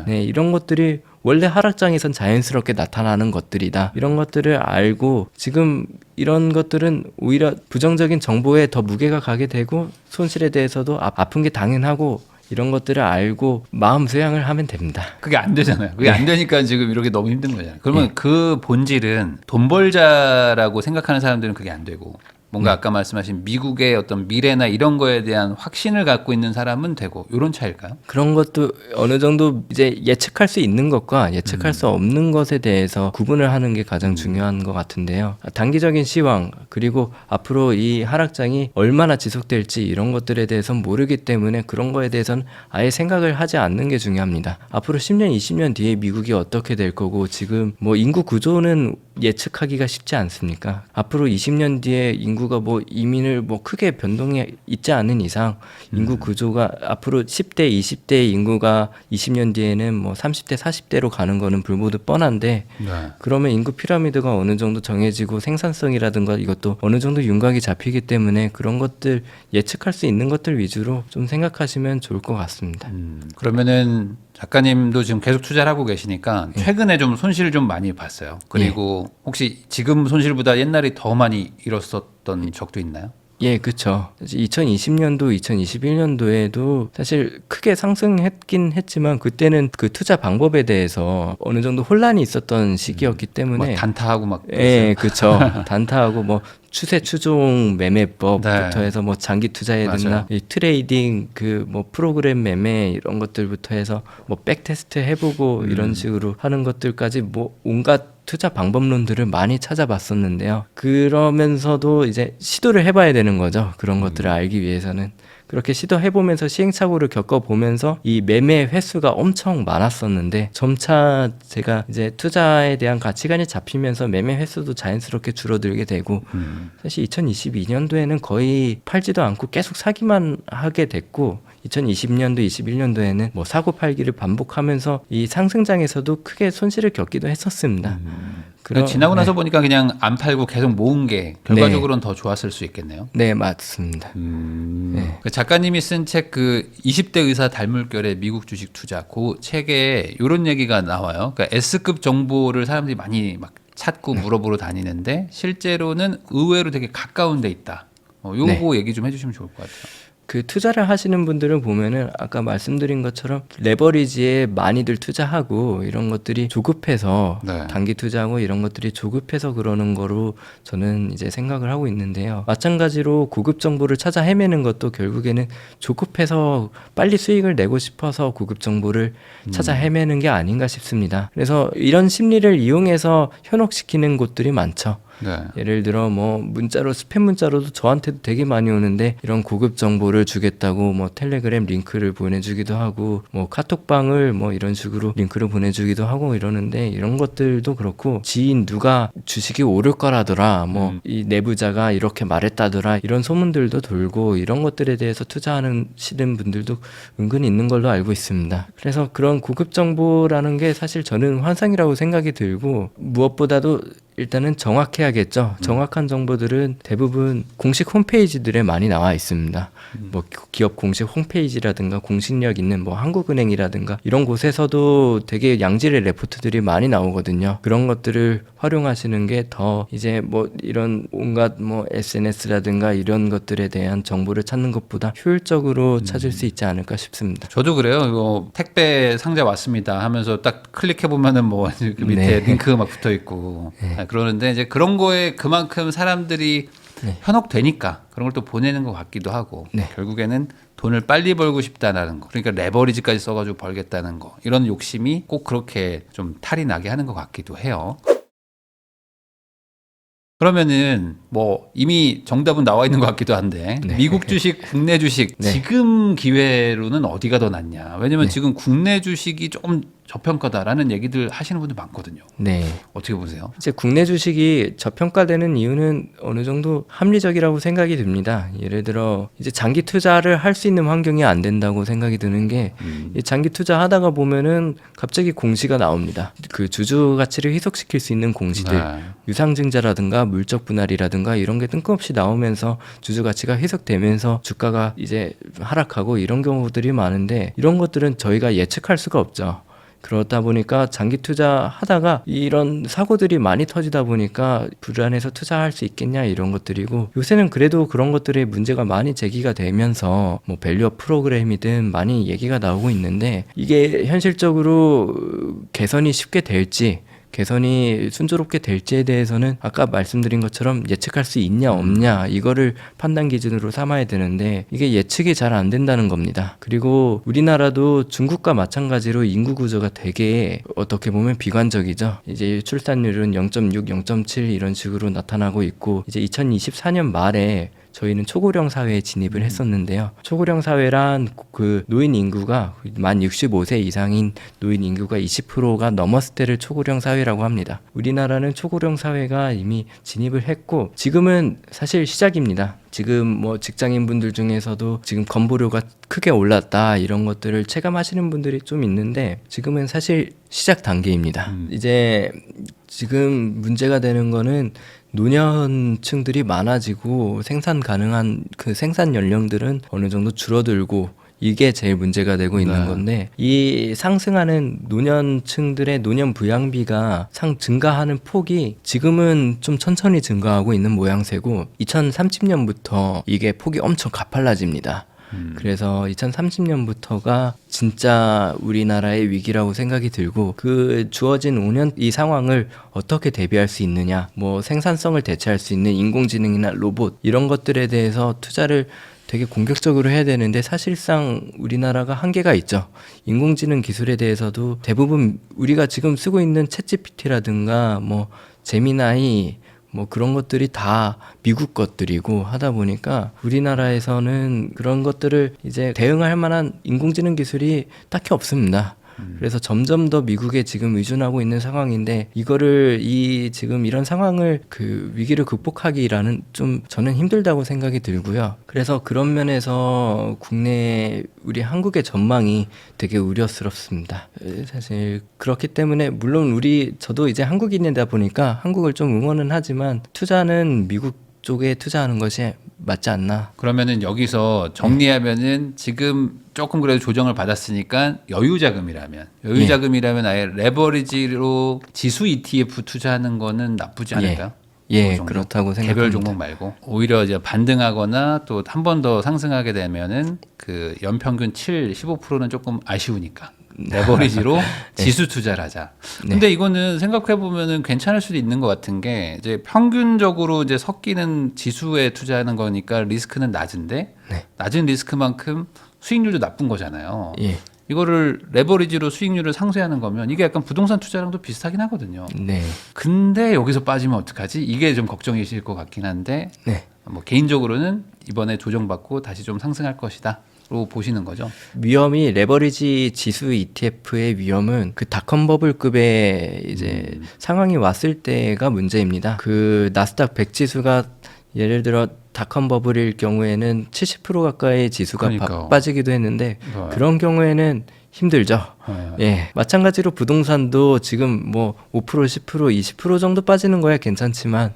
S1: 네, 이런 것들이 원래 하락장에선 자연스럽게 나타나는 것들이다. 이런 것들을 알고 지금 이런 것들은 오히려 부정적인 정보에 더 무게가 가게 되고 손실에 대해서도 아픈 게 당연하고 이런 것들을 알고 마음 수양을 하면 됩니다.
S2: 그게 안 되잖아요. 그게 안 되니까 지금 이렇게 너무 힘든 거잖아요. 그러면 그 본질은 돈 벌자라고 생각하는 사람들은 그게 안 되고 뭔가 아까 말씀하신 미국의 어떤 미래나 이런 거에 대한 확신을 갖고 있는 사람은 되고 이런 차일까요?
S1: 그런 것도 어느 정도 이제 예측할 수 있는 것과 예측할 수 없는 것에 대해서 구분을 하는 게 가장 중요한 것 같은데요. 단기적인 시황 그리고 앞으로 이 하락장이 얼마나 지속될지 이런 것들에 대해서는 모르기 때문에 그런 거에 대해서는 아예 생각을 하지 않는 게 중요합니다. 앞으로 10년, 20년 뒤에 미국이 어떻게 될 거고 지금 뭐 인구 구조는 예측하기가 쉽지 않습니까? 앞으로 20년 뒤에 인구가 뭐 이민을 뭐 크게 변동이 있지 않은 이상 인구 구조가 앞으로 10대, 20대 인구가 20년 뒤에는 뭐 30대, 40대로 가는 거는 불보듯 뻔한데 그러면 인구 피라미드가 어느 정도 정해지고 생산성이라든가 이것도 어느 정도 윤곽이 잡히기 때문에 그런 것들 예측할 수 있는 것들 위주로 좀 생각하시면 좋을 것 같습니다.
S2: 그러면은 작가님도 지금 계속 투자를 하고 계시니까 최근에 좀 손실을 좀 많이 봤어요. 그리고 혹시 지금 손실보다 옛날에 더 많이 잃었었던 적도 있나요?
S1: 예, 그렇죠. 2020년도, 2021년도에도 사실 크게 상승했긴 했지만 그때는 그 투자 방법에 대해서 어느 정도 혼란이 있었던 시기였기 때문에
S2: 막 단타하고 막
S1: 예, 그렇죠. 단타하고 뭐 추세 추종 매매법부터 해서 뭐 장기 투자해야 된다, 이 트레이딩 그 뭐 프로그램 매매 이런 것들부터 해서 뭐 백테스트 해보고 이런 식으로 하는 것들까지 뭐 온갖 투자 방법론들을 많이 찾아봤었는데요. 그러면서도 이제 시도를 해봐야 되는 거죠. 그런 것들을 알기 위해서는. 그렇게 시도해보면서 시행착오를 겪어보면서 이 매매 횟수가 엄청 많았었는데 점차 제가 이제 투자에 대한 가치관이 잡히면서 매매 횟수도 자연스럽게 줄어들게 되고 사실 2022년도에는 거의 팔지도 않고 계속 사기만 하게 됐고 2020년도, 21년도에는 뭐 사고 팔기를 반복하면서 이 상승장에서도 크게 손실을 겪기도 했었습니다.
S2: 지나고 나서 보니까 그냥 안 팔고 계속 모은 게 결과적으로는 더 좋았을 수 있겠네요.
S1: 네, 맞습니다.
S2: 그 작가님이 쓴 책 그 20대 의사 닮물결의 미국 주식 투자 그 책에 이런 얘기가 나와요. 그러니까 S급 정보를 사람들이 많이 막 찾고 물어보러 다니는데 실제로는 의외로 되게 가까운 데 있다. 요거 얘기 좀 해주시면 좋을 것 같아요.
S1: 그 투자를 하시는 분들은 보면은 아까 말씀드린 것처럼 레버리지에 많이들 투자하고 이런 것들이 조급해서 단기 투자하고 이런 것들이 조급해서 그러는 거로 저는 이제 생각을 하고 있는데요. 마찬가지로 고급 정보를 찾아 헤매는 것도 결국에는 조급해서 빨리 수익을 내고 싶어서 고급 정보를 찾아 헤매는 게 아닌가 싶습니다. 그래서 이런 심리를 이용해서 현혹시키는 곳들이 많죠. 예를 들어 뭐 문자로 스팸 문자로도 저한테도 되게 많이 오는데 이런 고급 정보를 주겠다고 뭐 텔레그램 링크를 보내주기도 하고 뭐 카톡방을 뭐 이런 식으로 링크를 보내주기도 하고 이러는데 이런 것들도 그렇고 지인 누가 주식이 오를 거라더라 뭐 이 내부자가 이렇게 말했다더라 이런 소문들도 돌고 이런 것들에 대해서 투자하시는 분들도 은근히 있는 걸로 알고 있습니다. 그래서 그런 고급 정보라는 게 사실 저는 환상이라고 생각이 들고 무엇보다도 일단은 정확해야겠죠. 정확한 정보들은 대부분 공식 홈페이지들에 많이 나와 있습니다. 뭐 기업 공식 홈페이지라든가 공신력 있는 뭐 한국은행이라든가 이런 곳에서도 되게 양질의 레포트들이 많이 나오거든요. 그런 것들을 활용하시는 게 더 이제 뭐 이런 온갖 뭐 SNS라든가 이런 것들에 대한 정보를 찾는 것보다 효율적으로 찾을 수 있지 않을까 싶습니다.
S2: 저도 그래요. 이거 택배 상자 왔습니다 하면서 딱 클릭해 보면은 뭐 그 밑에
S1: 네.
S2: 링크 막 붙어 있고 그러는데 이제 그런 거에 그만큼 사람들이 현혹되니까 그런 걸 또 보내는 것 같기도 하고 결국에는 돈을 빨리 벌고 싶다라는 거, 그러니까 레버리지까지 써가지고 벌겠다는 거, 이런 욕심이 꼭 그렇게 좀 탈이 나게 하는 것 같기도 해요. 그러면은 뭐 이미 정답은 나와 있는 것 같기도 한데 미국 주식, 국내 주식 지금 기회로는 어디가 더 낫냐? 왜냐면 지금 국내 주식이 조금 저평가다라는 얘기들 하시는 분들 많거든요.
S1: 네.
S2: 어떻게 보세요?
S1: 이제 국내 주식이 저평가되는 이유는 어느 정도 합리적이라고 생각이 듭니다. 예를 들어 이제 장기 투자를 할 수 있는 환경이 안 된다고 생각이 드는 게 이 장기 투자하다가 보면은 갑자기 공시가 나옵니다. 그 주주 가치를 희석시킬 수 있는 공시들, 유상증자라든가 물적 분할이라든가 이런 게 뜬금없이 나오면서 주주 가치가 희석되면서 주가가 이제 하락하고 이런 경우들이 많은데 이런 것들은 저희가 예측할 수가 없죠. 그렇다 보니까 장기 투자하다가 이런 사고들이 많이 터지다 보니까 불안해서 투자할 수 있겠냐 이런 것들이고, 요새는 그래도 그런 것들의 문제가 많이 제기가 되면서 뭐 밸류업 프로그램이든 많이 얘기가 나오고 있는데 이게 현실적으로 개선이 쉽게 될지 개선이 순조롭게 될지에 대해서는 아까 말씀드린 것처럼 예측할 수 있냐 없냐 이거를 판단 기준으로 삼아야 되는데 이게 예측이 잘 안 된다는 겁니다. 그리고 우리나라도 중국과 마찬가지로 인구 구조가 되게 어떻게 보면 비관적이죠. 이제 출산율은 0.6, 0.7 이런 식으로 나타나고 있고, 이제 2024년 말에 저희는 초고령 사회에 진입을 했었는데요. 초고령 사회란 그 노인 인구가 만 65세 이상인 노인 인구가 20%가 넘었을 때를 초고령 사회라고 합니다. 우리나라는 초고령 사회가 이미 진입을 했고 지금은 사실 시작입니다. 지금 뭐 직장인분들 중에서도 지금 건보료가 크게 올랐다 이런 것들을 체감하시는 분들이 좀 있는데 지금은 사실 시작 단계입니다. 이제 지금 문제가 되는 거는 노년층들이 많아지고 생산 가능한 그 생산 연령들은 어느 정도 줄어들고 이게 제일 문제가 되고 있는 건데, 이 상승하는 노년층들의 노년 부양비가 증가하는 폭이 지금은 좀 천천히 증가하고 있는 모양새고 2030년부터 이게 폭이 엄청 가팔라집니다. 그래서 2030년부터가 진짜 우리나라의 위기라고 생각이 들고, 그 주어진 5년 이 상황을 어떻게 대비할 수 있느냐, 뭐 생산성을 대체할 수 있는 인공지능이나 로봇 이런 것들에 대해서 투자를 되게 공격적으로 해야 되는데 사실상 우리나라가 한계가 있죠. 인공지능 기술에 대해서도 대부분 우리가 지금 쓰고 있는 챗GPT라든가 뭐 제미나이 뭐 그런 것들이 다 미국 것들이고 하다 보니까 우리나라에서는 그런 것들을 이제 대응할 만한 인공지능 기술이 딱히 없습니다. 그래서 점점 더 미국에 지금 의존하고 있는 상황인데 이거를 지금 이런 상황을 그 위기를 극복하기라는 좀 저는 힘들다고 생각이 들고요. 그래서 그런 면에서 국내 우리 한국의 전망이 되게 우려스럽습니다. 사실 그렇기 때문에 물론 저도 이제 한국인이다 보니까 한국을 좀 응원은 하지만 투자는 미국 쪽에 투자하는 것이 맞지 않나.
S2: 그러면은 여기서 정리하면은 지금 조금 그래도 조정을 받았으니까 여유자금이라면 아예 레버리지로 지수 ETF 투자하는 거는 나쁘지 않을까요?
S1: 예, 그렇다고 생각합니다.
S2: 개별 종목 말고 오히려 이제 반등하거나 또 한 번 더 상승하게 되면은 그 연평균 15%는 조금 아쉬우니까 레버리지로 지수 투자를 하자. 근데 이거는 생각해 보면은 괜찮을 수도 있는 것 같은 게, 이제 평균적으로 이제 섞이는 지수에 투자하는 거니까 리스크는 낮은데 낮은 리스크만큼 수익률도 나쁜 거잖아요.
S1: 예.
S2: 이거를 레버리지로 수익률을 상쇄하는 거면 이게 약간 부동산 투자랑도 비슷하긴 하거든요.
S1: 네.
S2: 근데 여기서 빠지면 어떡하지? 이게 좀 걱정이실 것 같긴 한데 뭐 개인적으로는 이번에 조정받고 다시 좀 상승할 것이다 로 보시는 거죠.
S1: 위험이 레버리지 지수 ETF의 위험은 그 닷컴 버블급의 이제 상황이 왔을 때가 문제입니다. 그 나스닥 100 지수가 예를 들어 닷컴 버블일 경우에는 70% 가까이 지수가 빠지기도 했는데 그런 경우에는 힘들죠. 예, 마찬가지로 부동산도 지금 뭐 5%, 10%, 20% 정도 빠지는 거야 괜찮지만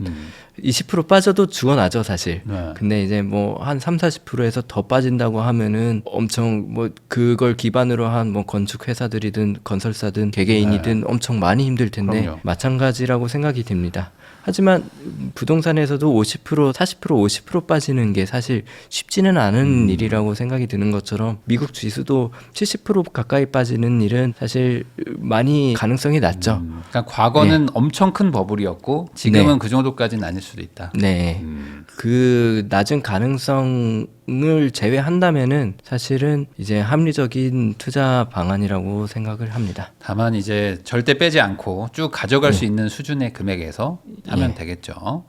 S1: 20% 빠져도 죽어나죠 사실.
S2: 네.
S1: 근데 이제 뭐 한 3, 40%에서 더 빠진다고 하면은 엄청 뭐 그걸 기반으로 한 뭐 건축 회사들이든 건설사든 개개인이든 엄청 많이 힘들 텐데
S2: 그럼요.
S1: 마찬가지라고 생각이 듭니다. 하지만 부동산에서도 50%, 40%, 50% 빠지는 게 사실 쉽지는 않은 일이라고 생각이 드는 것처럼 미국 지수도 70% 가까이 빠지는 일은 사실 많이 가능성이 낮죠.
S2: 그러니까 과거는 엄청 큰 버블이었고 지금은 그 정도까지는 아닐 수도 있다.
S1: 네. 그 낮은 가능성을 제외한다면은 사실은 이제 합리적인 투자 방안이라고 생각을 합니다.
S2: 다만 이제 절대 빼지 않고 쭉 가져갈 수 있는 수준의 금액에서 하면 되겠죠.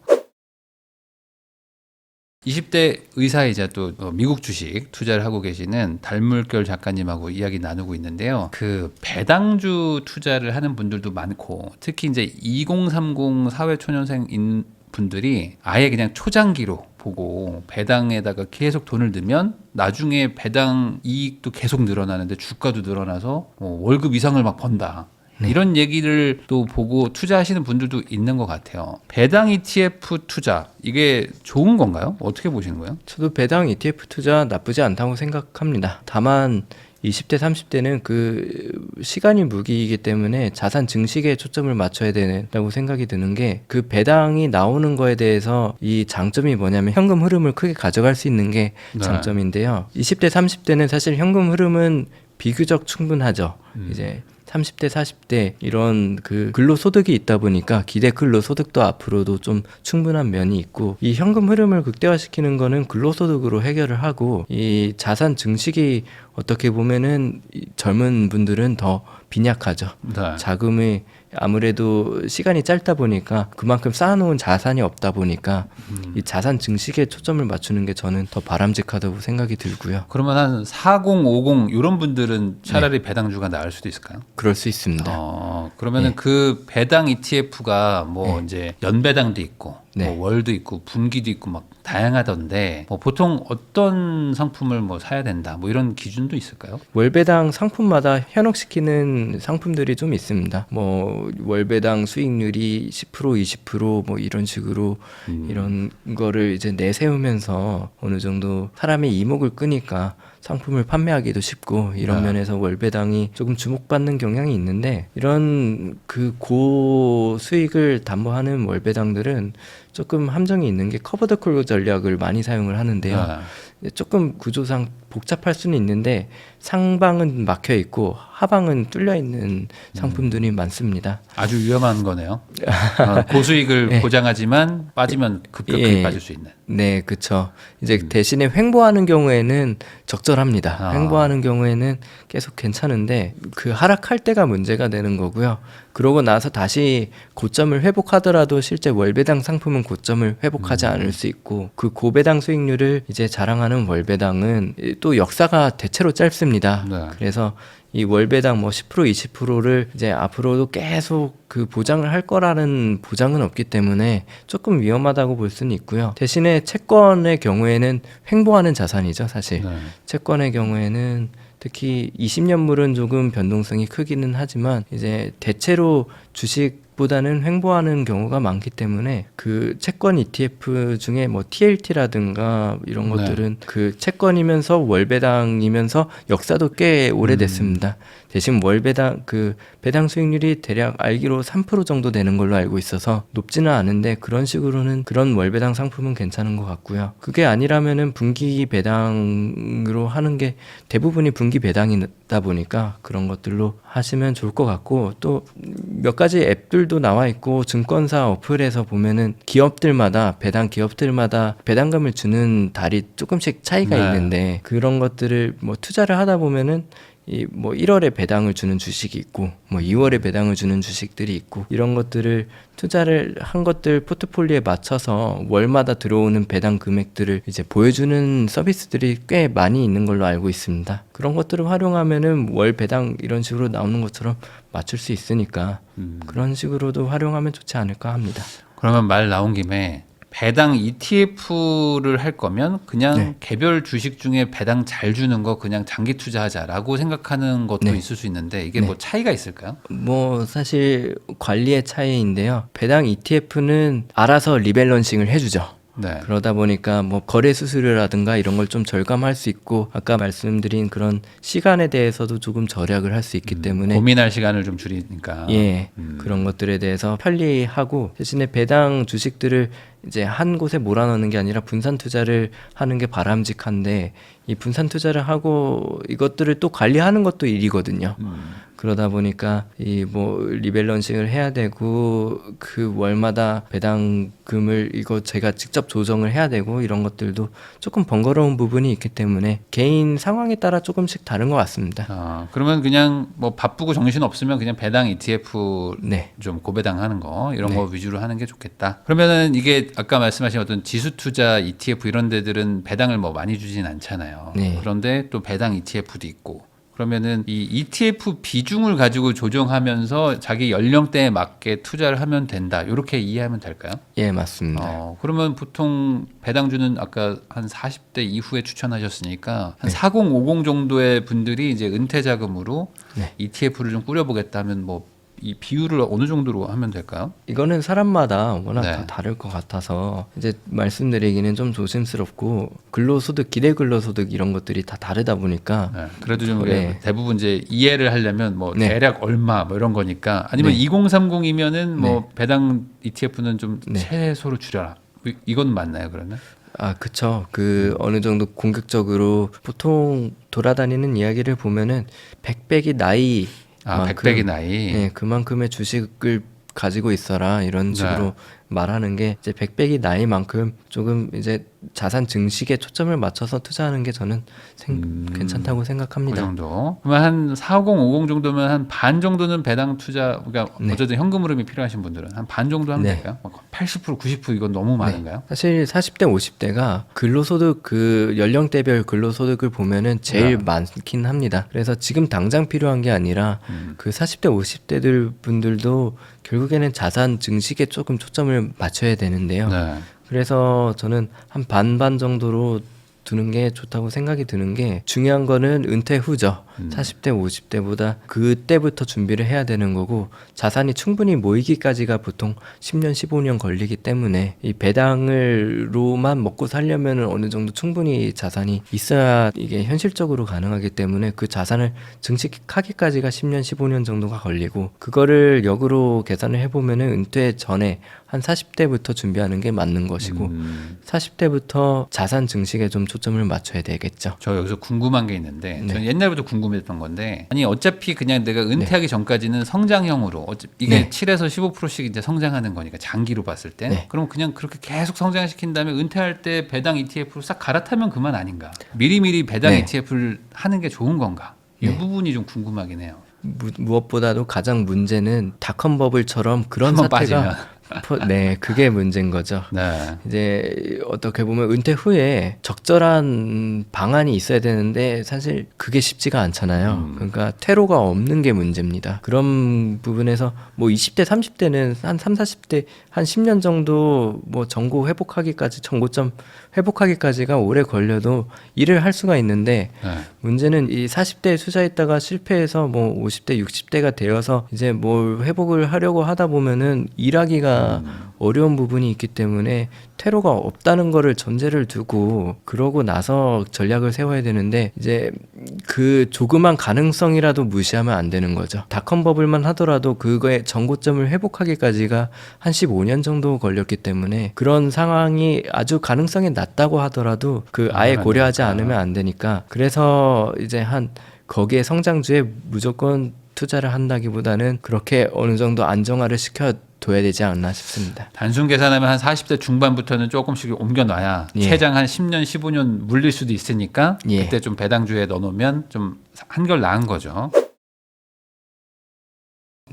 S2: 20대 의사이자 또 미국 주식 투자를 하고 계시는 달물결 작가님하고 이야기 나누고 있는데요. 그 배당주 투자를 하는 분들도 많고 특히 이제 2030 사회초년생인 분들이 아예 그냥 초장기로 보고 배당에다가 계속 돈을 넣으면 나중에 배당 이익도 계속 늘어나는데 주가도 늘어나서 월급 이상을 막 번다. 이런 얘기를 또 보고 투자하시는 분들도 있는 것 같아요. 배당 ETF 투자 이게 좋은 건가요? 어떻게 보시는 거예요?
S1: 저도 배당 ETF 투자 나쁘지 않다고 생각합니다. 다만 20대, 30대는 그 시간이 무기이기 때문에 자산 증식에 초점을 맞춰야 된다고 생각이 드는 게 그 배당이 나오는 거에 대해서 이 장점이 뭐냐면 현금 흐름을 크게 가져갈 수 있는 게 장점인데요. 20대, 30대는 사실 현금 흐름은 비교적 충분하죠. 이제 30대, 40대 이런 그 근로소득이 있다 보니까 기대 근로소득도 앞으로도 좀 충분한 면이 있고 이 현금 흐름을 극대화시키는 거는 근로소득으로 해결을 하고 이 자산 증식이 어떻게 보면은 젊은 분들은 더 빈약하죠.
S2: 네.
S1: 자금이 아무래도 시간이 짧다 보니까 그만큼 쌓아놓은 자산이 없다 보니까 이 자산 증식에 초점을 맞추는 게 저는 더 바람직하다고 생각이 들고요.
S2: 그러면 한 40, 50 이런 분들은 차라리 배당주가 나을 수도 있을까요?
S1: 그럴 수 있습니다.
S2: 그러면은 그 배당 ETF가 뭐 이제 연배당도 있고 뭐 월도 있고 분기도 있고 막 다양하던데 뭐 보통 어떤 상품을 뭐 사야 된다 뭐 이런 기준도 있을까요?
S1: 월배당 상품마다 현혹시키는 상품들이 좀 있습니다. 뭐 월배당 수익률이 10% 20%뭐 이런 식으로 이런 거를 이제 내세우면서 어느 정도 사람의 이목을 끄니까 상품을 판매하기도 쉽고 이런 면에서 월배당이 조금 주목받는 경향이 있는데 이런 그 고수익을 담보하는 월배당들은 조금 함정이 있는 게 커버더콜 전략을 많이 사용을 하는데요. 조금 구조상 복잡할 수는 있는데 상방은 막혀 있고 하방은 뚫려 있는 상품들이 많습니다.
S2: 아주 위험한 거네요. 고수익을 보장하지만 빠지면 급격히 빠질 수 있는.
S1: 네, 그렇죠. 이제 대신에 횡보하는 경우에는 적절합니다. 횡보하는 경우에는 계속 괜찮은데 그 하락할 때가 문제가 되는 거고요. 그러고 나서 다시 고점을 회복하더라도 실제 월배당 상품은 고점을 회복하지 않을 수 있고 그 고배당 수익률을 이제 자랑하는 월배당은 또 역사가 대체로 짧습니다. 그래서 이 월배당 뭐 10% 20%를 이제 앞으로도 계속 그 보장을 할 거라는 보장은 없기 때문에 조금 위험하다고 볼 수는 있고요. 대신에 채권의 경우에는 횡보하는 자산이죠, 사실. 채권의 경우에는 특히 20년물은 조금 변동성이 크기는 하지만 이제 대체로 주식보다는 횡보하는 경우가 많기 때문에 그 채권 ETF 중에 뭐 TLT라든가 이런 것들은 그 채권이면서 월배당이면서 역사도 꽤 오래됐습니다. 대신 월배당 그 배당 수익률이 대략 알기로 3% 정도 되는 걸로 알고 있어서 높지는 않은데 그런 식으로는 그런 월배당 상품은 괜찮은 것 같고요. 그게 아니라면은 분기 배당으로 하는 게 대부분이 분기 배당이다 보니까 그런 것들로 하시면 좋을 것 같고 또 몇 가지 앱들도 나와 있고 증권사 어플에서 보면은 기업들마다 배당금을 주는 달이 조금씩 차이가 있는데 그런 것들을 뭐 투자를 하다 보면은 이 뭐 1월에 배당을 주는 주식이 있고 뭐 2월에 배당을 주는 주식들이 있고 이런 것들을 투자를 한 것들 포트폴리오에 맞춰서 월마다 들어오는 배당 금액들을 이제 보여주는 서비스들이 꽤 많이 있는 걸로 알고 있습니다. 그런 것들을 활용하면은 월 배당 이런 식으로 나오는 것처럼 맞출 수 있으니까 그런 식으로도 활용하면 좋지 않을까 합니다.
S2: 그러면 말 나온 김에 배당 ETF를 할 거면 그냥
S1: 네.
S2: 개별 주식 중에 배당 잘 주는 거 그냥 장기 투자하자라고 생각하는 것도
S1: 네.
S2: 있을 수 있는데 이게
S1: 네.
S2: 뭐 차이가 있을까요?
S1: 뭐 사실 관리의 차이인데요. 배당 ETF는 알아서 리밸런싱을 해주죠.
S2: 네.
S1: 그러다 보니까 뭐 거래 수수료라든가 이런 걸 좀 절감할 수 있고 아까 말씀드린 그런 시간에 대해서도 조금 절약을 할 수 있기 때문에
S2: 고민할 시간을 좀 줄이니까.
S1: 예 그런 것들에 대해서 편리하고 대신에 배당 주식들을 이제 한 곳에 몰아넣는 게 아니라 분산 투자를 하는 게 바람직한데 이 분산 투자를 하고 이것들을 또 관리하는 것도 일이거든요. 그러다 보니까 이 뭐 리밸런싱을 해야 되고 그 월마다 배당금을 이거 제가 직접 조정을 해야 되고 이런 것들도 조금 번거로운 부분이 있기 때문에 개인 상황에 따라 조금씩 다른 것 같습니다.
S2: 아, 그러면 그냥 뭐 바쁘고 정신 없으면 그냥 배당 ETF
S1: 네.
S2: 좀 고배당 하는 거 이런
S1: 네.
S2: 거 위주로 하는 게 좋겠다. 그러면은 이게 아까 말씀하신 어떤 지수 투자 ETF 이런 데들은 배당을 뭐 많이 주진 않잖아요.
S1: 네.
S2: 그런데 또 배당 ETF도 있고 그러면은 이 ETF 비중을 가지고 조정하면서 자기 연령대에 맞게 투자를 하면 된다. 이렇게 이해하면 될까요?
S1: 예, 맞습니다.
S2: 그러면 보통 배당주는 아까 한 40대 이후에 추천하셨으니까 한
S1: 네.
S2: 4050 정도의 분들이 이제 은퇴 자금으로
S1: 네.
S2: ETF를 좀 꾸려보겠다 하면 뭐 이 비율을 어느 정도로 하면 될까요?
S1: 이거는 사람마다 워낙
S2: 네.
S1: 다 다를 것 같아서 이제 말씀드리기는 좀 조심스럽고 근로소득, 기대 근로소득 이런 것들이 다 다르다 보니까
S2: 네. 그래도 좀
S1: 네.
S2: 대부분 이제 이해를 하려면 뭐
S1: 네.
S2: 대략 얼마 뭐 이런 거니까 아니면
S1: 네.
S2: 2030이면은 뭐
S1: 네.
S2: 배당 ETF는 좀
S1: 네.
S2: 최소로 줄여라. 이건 맞나요, 그러면?
S1: 아, 그쵸. 그 어느 정도 공격적으로 보통 돌아다니는 이야기를 보면은 100백이 나이
S2: 아, 백백이 나이.
S1: 네, 그만큼의 주식을 가지고 있어라 이런 식으로
S2: 네.
S1: 말하는 게 이제 100백이 나이만큼 조금 이제 자산 증식에 초점을 맞춰서 투자하는 게 저는 괜찮다고
S2: 그
S1: 생각합니다.
S2: 정도. 그러면 한 4050 정도면 한 반 정도는 배당 투자, 그러니까
S1: 네.
S2: 어쨌든 현금 흐름이 필요하신 분들은 한 반 정도 하면
S1: 네.
S2: 될까요? 80%, 90% 이건 너무 많은가요?
S1: 사실 40대, 50대가 근로소득 그 연령대별 근로소득을 보면은 제일
S2: 네.
S1: 많긴 합니다. 그래서 지금 당장 필요한 게 아니라 그 40대, 50대들 분들도 결국에는 자산 증식에 조금 초점을 맞춰야 되는데요.
S2: 네.
S1: 그래서 저는 한 반반 정도로 두는 게 좋다고 생각이 드는 게 중요한 거는 은퇴 후죠. 40대, 50대보다 그때부터 준비를 해야 되는 거고 자산이 충분히 모이기까지가 보통 10년, 15년 걸리기 때문에 이 배당으로만 먹고 살려면 어느 정도 충분히 자산이 있어야 이게 현실적으로 가능하기 때문에 그 자산을 증식하기까지가 10년, 15년 정도가 걸리고 그거를 역으로 계산을 해보면은 은퇴 전에 한 40대부터 준비하는 게 맞는 것이고 40대부터 자산 증식에 좀 초점을 맞춰야 되겠죠.
S2: 저 여기서 궁금한 게 있는데
S1: 네.
S2: 저는 옛날부터 궁금했던 건데 아니 어차피 그냥 내가 은퇴하기 전까지는 성장형으로 이게
S1: 네.
S2: 7에서 15%씩 이제 성장하는 거니까 장기로 봤을 때
S1: 네.
S2: 그럼 그냥 그렇게 계속 성장시킨 다음에 은퇴할 때 배당 ETF로 싹 갈아타면 그만 아닌가? 미리미리 배당
S1: 네.
S2: ETF를 하는 게 좋은 건가? 이
S1: 네.
S2: 부분이 좀 궁금하긴 해요.
S1: 무엇보다도 가장 문제는 닷컴 버블처럼 그런
S2: 한번
S1: 사태가
S2: 빠지면.
S1: 네, 그게 문제인 거죠.
S2: 네.
S1: 이제 어떻게 보면 은퇴 후에 적절한 방안이 있어야 되는데 사실 그게 쉽지가 않잖아요. 그러니까 퇴로가 없는 게 문제입니다. 그런 부분에서 뭐 20대, 30대는 한 3, 40대 한 10년 정도 뭐 정고 회복하기까지 정고점 회복하기까지가 오래 걸려도 일을 할 수가 있는데
S2: 네.
S1: 문제는 이 40대에 투자했다가 실패해서 뭐 50대, 60대가 되어서 이제 뭘 회복을 하려고 하다 보면은 일하기가 어려운 부분이 있기 때문에 퇴로가 없다는 거를 전제를 두고 그러고 나서 전략을 세워야 되는데 이제 그 조그만 가능성이라도 무시하면 안 되는 거죠. 닷컴 버블만 하더라도 그거의 전고점을 회복하기까지가 한 15년 정도 걸렸기 때문에 그런 상황이 아주 가능성이 낮다고 하더라도 그 아예 고려하지 않으면 안 되니까 그래서 이제 한 거기에 성장주에 무조건 투자를 한다기보다는 그렇게 어느 정도 안정화를 시켜둬야 되지 않나 싶습니다.
S2: 단순 계산하면 한 40대 중반부터는 조금씩 옮겨놔야
S1: 예.
S2: 최장 한 10년, 15년 물릴 수도 있으니까
S1: 예.
S2: 그때 좀 배당주에 넣어놓으면 좀 한결 나은 거죠.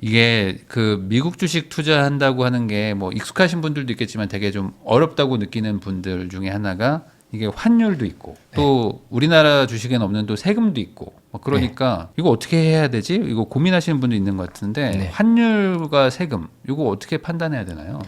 S2: 이게 그 미국 주식 투자한다고 하는 게 뭐 익숙하신 분들도 있겠지만 되게 좀 어렵다고 느끼는 분들 중에 하나가 이게 환율도 있고 또 우리나라 주식에는 없는 또 세금도 있고 뭐 그러니까 이거 어떻게 해야 되지? 이거 고민하시는 분도 있는 것 같은데
S1: 네.
S2: 환율과 세금 이거 어떻게 판단해야 되나요?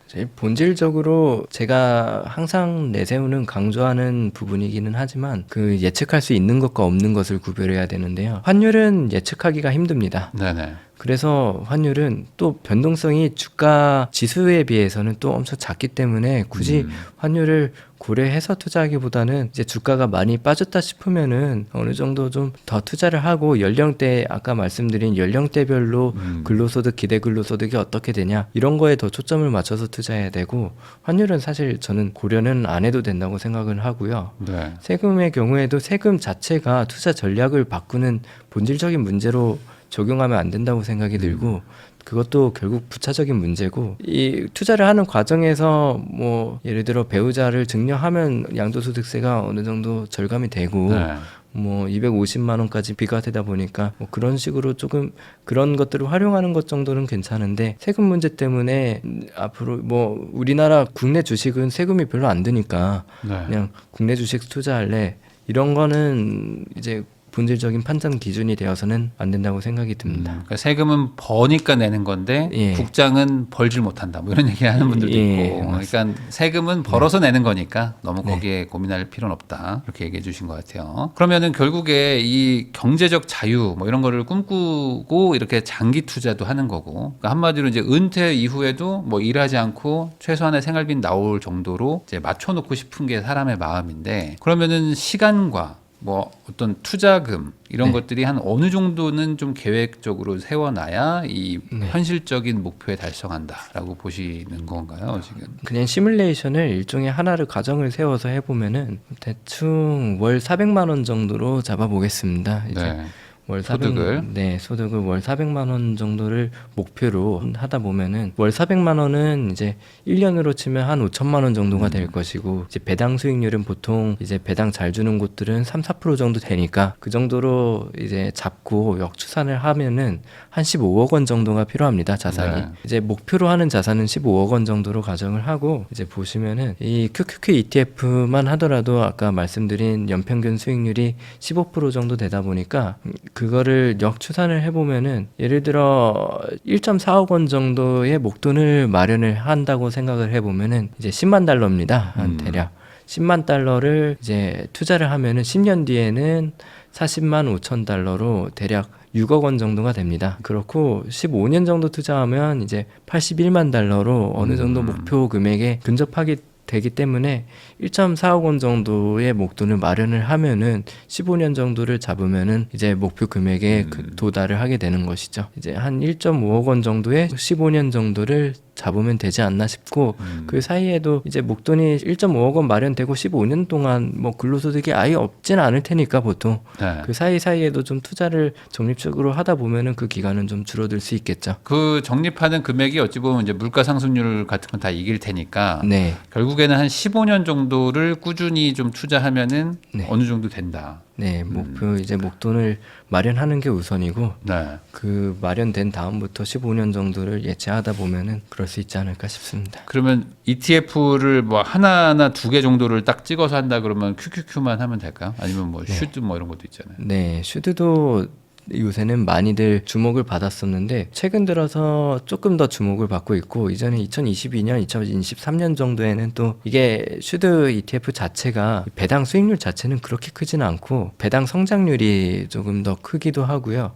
S1: 제일 본질적으로 제가 항상 내세우는 강조하는 부분이기는 하지만 그 예측할 수 있는 것과 없는 것을 구별해야 되는데요. 환율은 예측하기가 힘듭니다.
S2: 네네.
S1: 그래서 환율은 또 변동성이 주가 지수에 비해서는 또 엄청 작기 때문에 굳이 환율을 고려해서 투자하기보다는 이제 주가가 많이 빠졌다 싶으면은 어느 정도 좀 더 투자를 하고 연령대 아까 말씀드린 연령대별로 근로소득 기대 근로소득이 어떻게 되냐 이런 거에 더 초점을 맞춰서 투자해야 되고 환율은 사실 저는 고려는 안 해도 된다고 생각을 하고요.
S2: 네.
S1: 세금의 경우에도 세금 자체가 투자 전략을 바꾸는 본질적인 문제로 적용하면 안 된다고 생각이 들고 그것도 결국 부차적인 문제고 이 투자를 하는 과정에서 뭐 예를 들어 배우자를 증여하면 양도소득세가 어느 정도 절감이 되고
S2: 네.
S1: 뭐 250만 원까지 비과세다 보니까 뭐 그런 식으로 조금 그런 것들을 활용하는 것 정도는 괜찮은데 세금 문제 때문에 앞으로 뭐 우리나라 국내 주식은 세금이 별로 안 드니까
S2: 네.
S1: 그냥 국내 주식 투자할래 이런 거는 이제 본질적인 판단 기준이 되어서는 안 된다고 생각이 듭니다.
S2: 그러니까 세금은 버니까 내는 건데
S1: 예.
S2: 국장은 벌질 못한다. 뭐 이런 얘기하는 분들도
S1: 예,
S2: 있고. 그러니까 세금은 벌어서 내는 거니까 너무 거기에 고민할 필요는 없다. 이렇게 얘기해 주신 것 같아요. 그러면은 결국에 이 경제적 자유 뭐 이런 거를 꿈꾸고 이렇게 장기 투자도 하는 거고. 그러니까 한마디로 이제 은퇴 이후에도 뭐 일하지 않고 최소한의 생활비 나올 정도로 이제 맞춰놓고 싶은 게 사람의 마음인데 그러면은 시간과 뭐 어떤 투자금 이런 것들이 한 어느 정도는 좀 계획적으로 세워놔야 이 현실적인 목표에 달성한다라고 보시는 건가요, 지금?
S1: 그냥 시뮬레이션을 일종의 하나를 가정을 세워서 해보면은 대충 월 400만 원 정도로 잡아보겠습니다. 이제
S2: 네.
S1: 월
S2: 소득을?
S1: 네, 소득을 월 400만 원 정도를 목표로 하다 보면은 월 400만 원은 이제 1년으로 치면 한 5천만 원 정도가 될 것이고 이제 배당 수익률은 보통 이제 배당 잘 주는 곳들은 3, 4% 정도 되니까 그 정도로 이제 잡고 역추산을 하면은 한 15억 원 정도가 필요합니다, 자산이.
S2: 네.
S1: 이제 목표로 하는 자산은 15억 원 정도로 가정을 하고 이제 보시면은 이 QQQ ETF만 하더라도 아까 말씀드린 연평균 수익률이 15% 정도 되다 보니까 그거를 역추산을 해보면은 예를 들어 1.4억 원 정도의 목돈을 마련을 한다고 생각을 해보면은 이제 10만 달러입니다. 한 대략 10만 달러를 이제 투자를 하면은 10년 뒤에는 40만 5천 달러로 대략 6억 원 정도가 됩니다. 그렇고 15년 정도 투자하면 이제 81만 달러로 어느 정도 목표 금액에 근접하게 되기 때문에 1.4억 원 정도의 목돈을 마련을 하면은 15년 정도를 잡으면은 이제 목표 금액에 도달을 하게 되는 것이죠. 이제 한 1.5억 원 정도의 15년 정도를 잡으면 되지 않나 싶고 그 사이에도 이제 목돈이 1.5억 원 마련되고 15년 동안 뭐 근로소득이 아예 없진 않을 테니까 보통
S2: 네.
S1: 그 사이사이에도 좀 투자를 적립적으로 하다 보면은 그 기간은 좀 줄어들 수 있겠죠.
S2: 그 적립하는 금액이 어찌 보면 이제 물가 상승률 같은 건 다 이길 테니까
S1: 네.
S2: 결국에는 한 15년 정도를 꾸준히 좀 투자하면은
S1: 네.
S2: 어느 정도 된다.
S1: 네, 목표 이제 목돈을 마련하는 게 우선이고
S2: 네.
S1: 그 마련된 다음부터 15년 정도를 예측하다 보면은 그럴 수 있지 않을까 싶습니다.
S2: 그러면 ETF를 뭐 하나나 두 개 정도를 딱 찍어서 한다 그러면 QQQ만 하면 될까요? 아니면 뭐 슈드 뭐 이런 것도 있잖아요.
S1: 네, 슈드도 요새는 많이들 주목을 받았었는데 최근 들어서 조금 더 주목을 받고 있고 이전에 2022년, 2023년 정도에는 또 이게 슈드 ETF 자체가 배당 수익률 자체는 그렇게 크지는 않고 배당 성장률이 조금 더 크기도 하고요.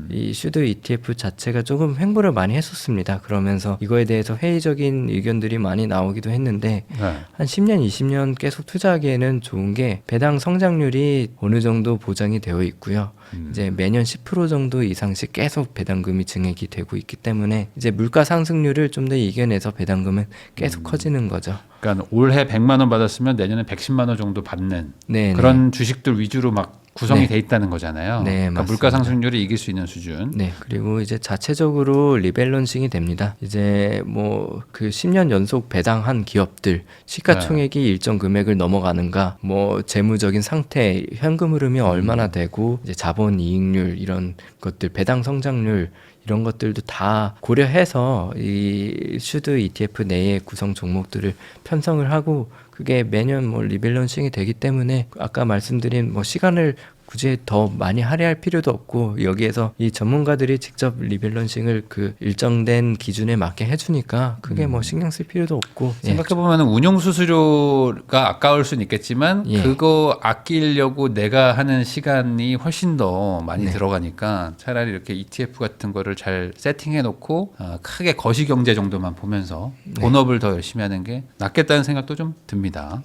S1: 이 슈드 ETF 자체가 조금 횡보를 많이 했었습니다. 그러면서 이거에 대해서 회의적인 의견들이 많이 나오기도 했는데
S2: 네.
S1: 한 10년, 20년 계속 투자하기에는 좋은 게 배당 성장률이 어느 정도 보장이 되어 있고요. 이제 매년 10% 정도 이상씩 계속 배당금이 증액이 되고 있기 때문에 이제 물가 상승률을 좀 더 이겨내서 배당금은 계속 커지는 거죠.
S2: 그러니까 올해 100만 원 받았으면 내년에 110만 원 정도 받는
S1: 네,
S2: 그런 주식들 위주로 막 구성이
S1: 네.
S2: 돼 있다는 거잖아요.
S1: 네,
S2: 그러니까
S1: 맞습니다.
S2: 물가 상승률을 이길 수 있는 수준.
S1: 네, 그리고 이제 자체적으로 리밸런싱이 됩니다. 이제 뭐 그 10년 연속 배당한 기업들 시가총액이 일정 금액을 넘어가는가, 뭐 재무적인 상태, 현금 흐름이 얼마나 되고 이제 자본 이익률 이런 것들, 배당 성장률 이런 것들도 다 고려해서 이 슈드 ETF 내의 구성 종목들을 편성을 하고 그게 매년 뭐 리밸런싱이 되기 때문에 아까 말씀드린 뭐 시간을 굳이 더 많이 할애할 필요도 없고 여기에서 이 전문가들이 직접 리밸런싱을 그 일정된 기준에 맞게 해주니까 크게 뭐 신경 쓸 필요도 없고
S2: 생각해보면 운용 수수료가 아까울 수는 있겠지만 그거 아끼려고 내가 하는 시간이 훨씬 더 많이 들어가니까 차라리 이렇게 ETF 같은 거를 잘 세팅해 놓고 크게 거시경제 정도만 보면서 본업을 더 열심히 하는 게 낫겠다는 생각도 좀 듭니다.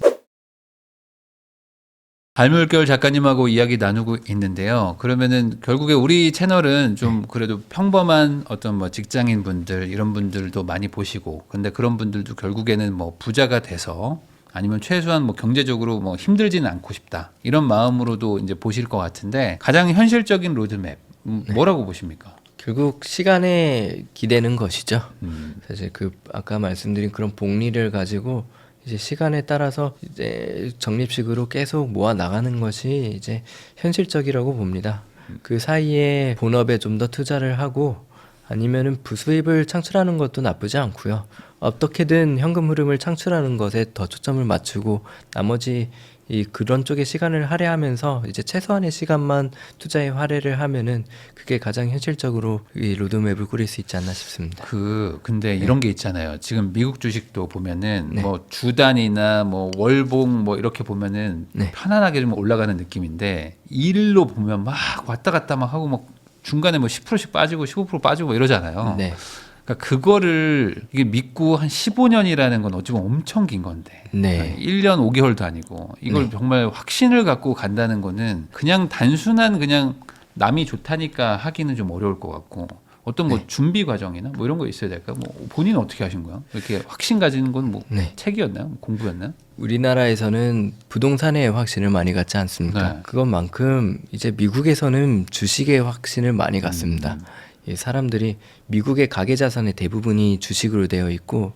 S2: 발물결 작가님하고 이야기 나누고 있는데요. 그러면은 결국에 우리 채널은 좀 그래도 평범한 어떤 뭐 직장인 분들 이런 분들도 많이 보시고, 근데 그런 분들도 결국에는 뭐 부자가 돼서 아니면 최소한 뭐 경제적으로 뭐 힘들지는 않고 싶다 이런 마음으로도 이제 보실 것 같은데, 가장 현실적인 로드맵 뭐라고 보십니까?
S1: 결국 시간에 기대는 것이죠. 사실 그 아까 말씀드린 그런 복리를 가지고 이제 시간에 따라서 이제 적립식으로 계속 모아 나가는 것이 이제 현실적이라고 봅니다. 그 사이에 본업에 좀 더 투자를 하고 아니면은 부수입을 창출하는 것도 나쁘지 않고요. 어떻게든 현금 흐름을 창출하는 것에 더 초점을 맞추고 나머지 그런 쪽에 시간을 할애하면서 이제 최소한의 시간만 투자에 할애를 하면은 그게 가장 현실적으로 이 로드맵을 꾸릴 수 있지 않나 싶습니다.
S2: 근데 이런 게 있잖아요. 지금 미국 주식도 보면은 뭐 주 단위나 뭐 월봉 뭐 이렇게 보면은 편안하게 좀 올라가는 느낌인데, 일로 보면 막 왔다 갔다 막 하고 막 중간에 뭐 10%씩 빠지고 15% 빠지고 뭐 이러잖아요. 그러니까 그거를 이게 믿고 한 15년이라는 건 어찌 보면 엄청 긴 건데 1년 5개월도 아니고 이걸 정말 확신을 갖고 간다는 거는 그냥 단순한 그냥 남이 좋다니까 하기는 좀 어려울 것 같고, 어떤 뭐 준비 과정이나 뭐 이런 거 있어야 될까? 뭐 본인은 어떻게 하신 거야? 이렇게 확신 가지는 건 뭐 책이었나요? 공부였나요?
S1: 우리나라에서는 부동산에 확신을 많이 갖지 않습니까? 그것만큼 이제 미국에서는 주식에 확신을 많이 갖습니다. 이 사람들이 미국의 가계 자산의 대부분이 주식으로 되어 있고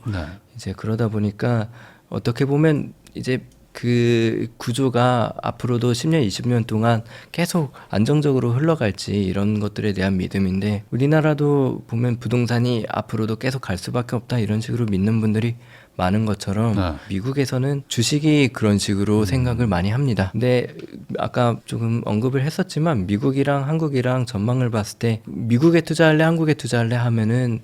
S1: 이제 그러다 보니까 어떻게 보면 이제 그 구조가 앞으로도 10년, 20년 동안 계속 안정적으로 흘러갈지 이런 것들에 대한 믿음인데, 우리나라도 보면 부동산이 앞으로도 계속 갈 수밖에 없다 이런 식으로 믿는 분들이 많은 것처럼 미국에서는 주식이 그런 식으로 생각을 많이 합니다. 근데 아까 조금 언급을 했었지만 미국이랑 한국이랑 전망을 봤을 때 미국에 투자할래 한국에 투자할래 하면은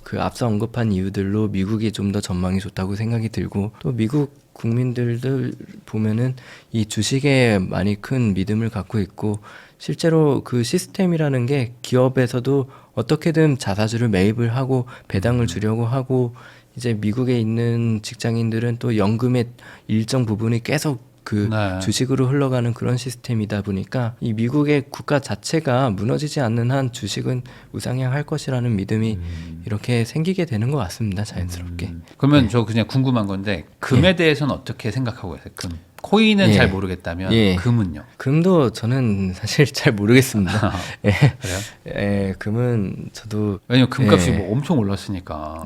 S1: 그 앞서 언급한 이유들로 미국이 좀 더 전망이 좋다고 생각이 들고, 또 미국 국민들도 보면은 이 주식에 많이 큰 믿음을 갖고 있고, 실제로 그 시스템이라는 게 기업에서도 어떻게든 자사주를 매입을 하고 배당을 주려고 하고, 이제 미국에 있는 직장인들은 또 연금의 일정 부분이 계속 그 주식으로 흘러가는 그런 시스템이다 보니까 이 미국의 국가 자체가 무너지지 않는 한 주식은 우상향할 것이라는 믿음이 이렇게 생기게 되는 것 같습니다. 자연스럽게.
S2: 그러면 저 그냥 궁금한 건데, 금에 대해서는 어떻게 생각하고 계세요? 금. 코인은 잘 모르겠다면 금은요?
S1: 금도 저는 사실 잘 모르겠습니다.
S2: 그래요?
S1: 금은 저도
S2: 왜냐면 금값이 뭐 엄청 올랐으니까.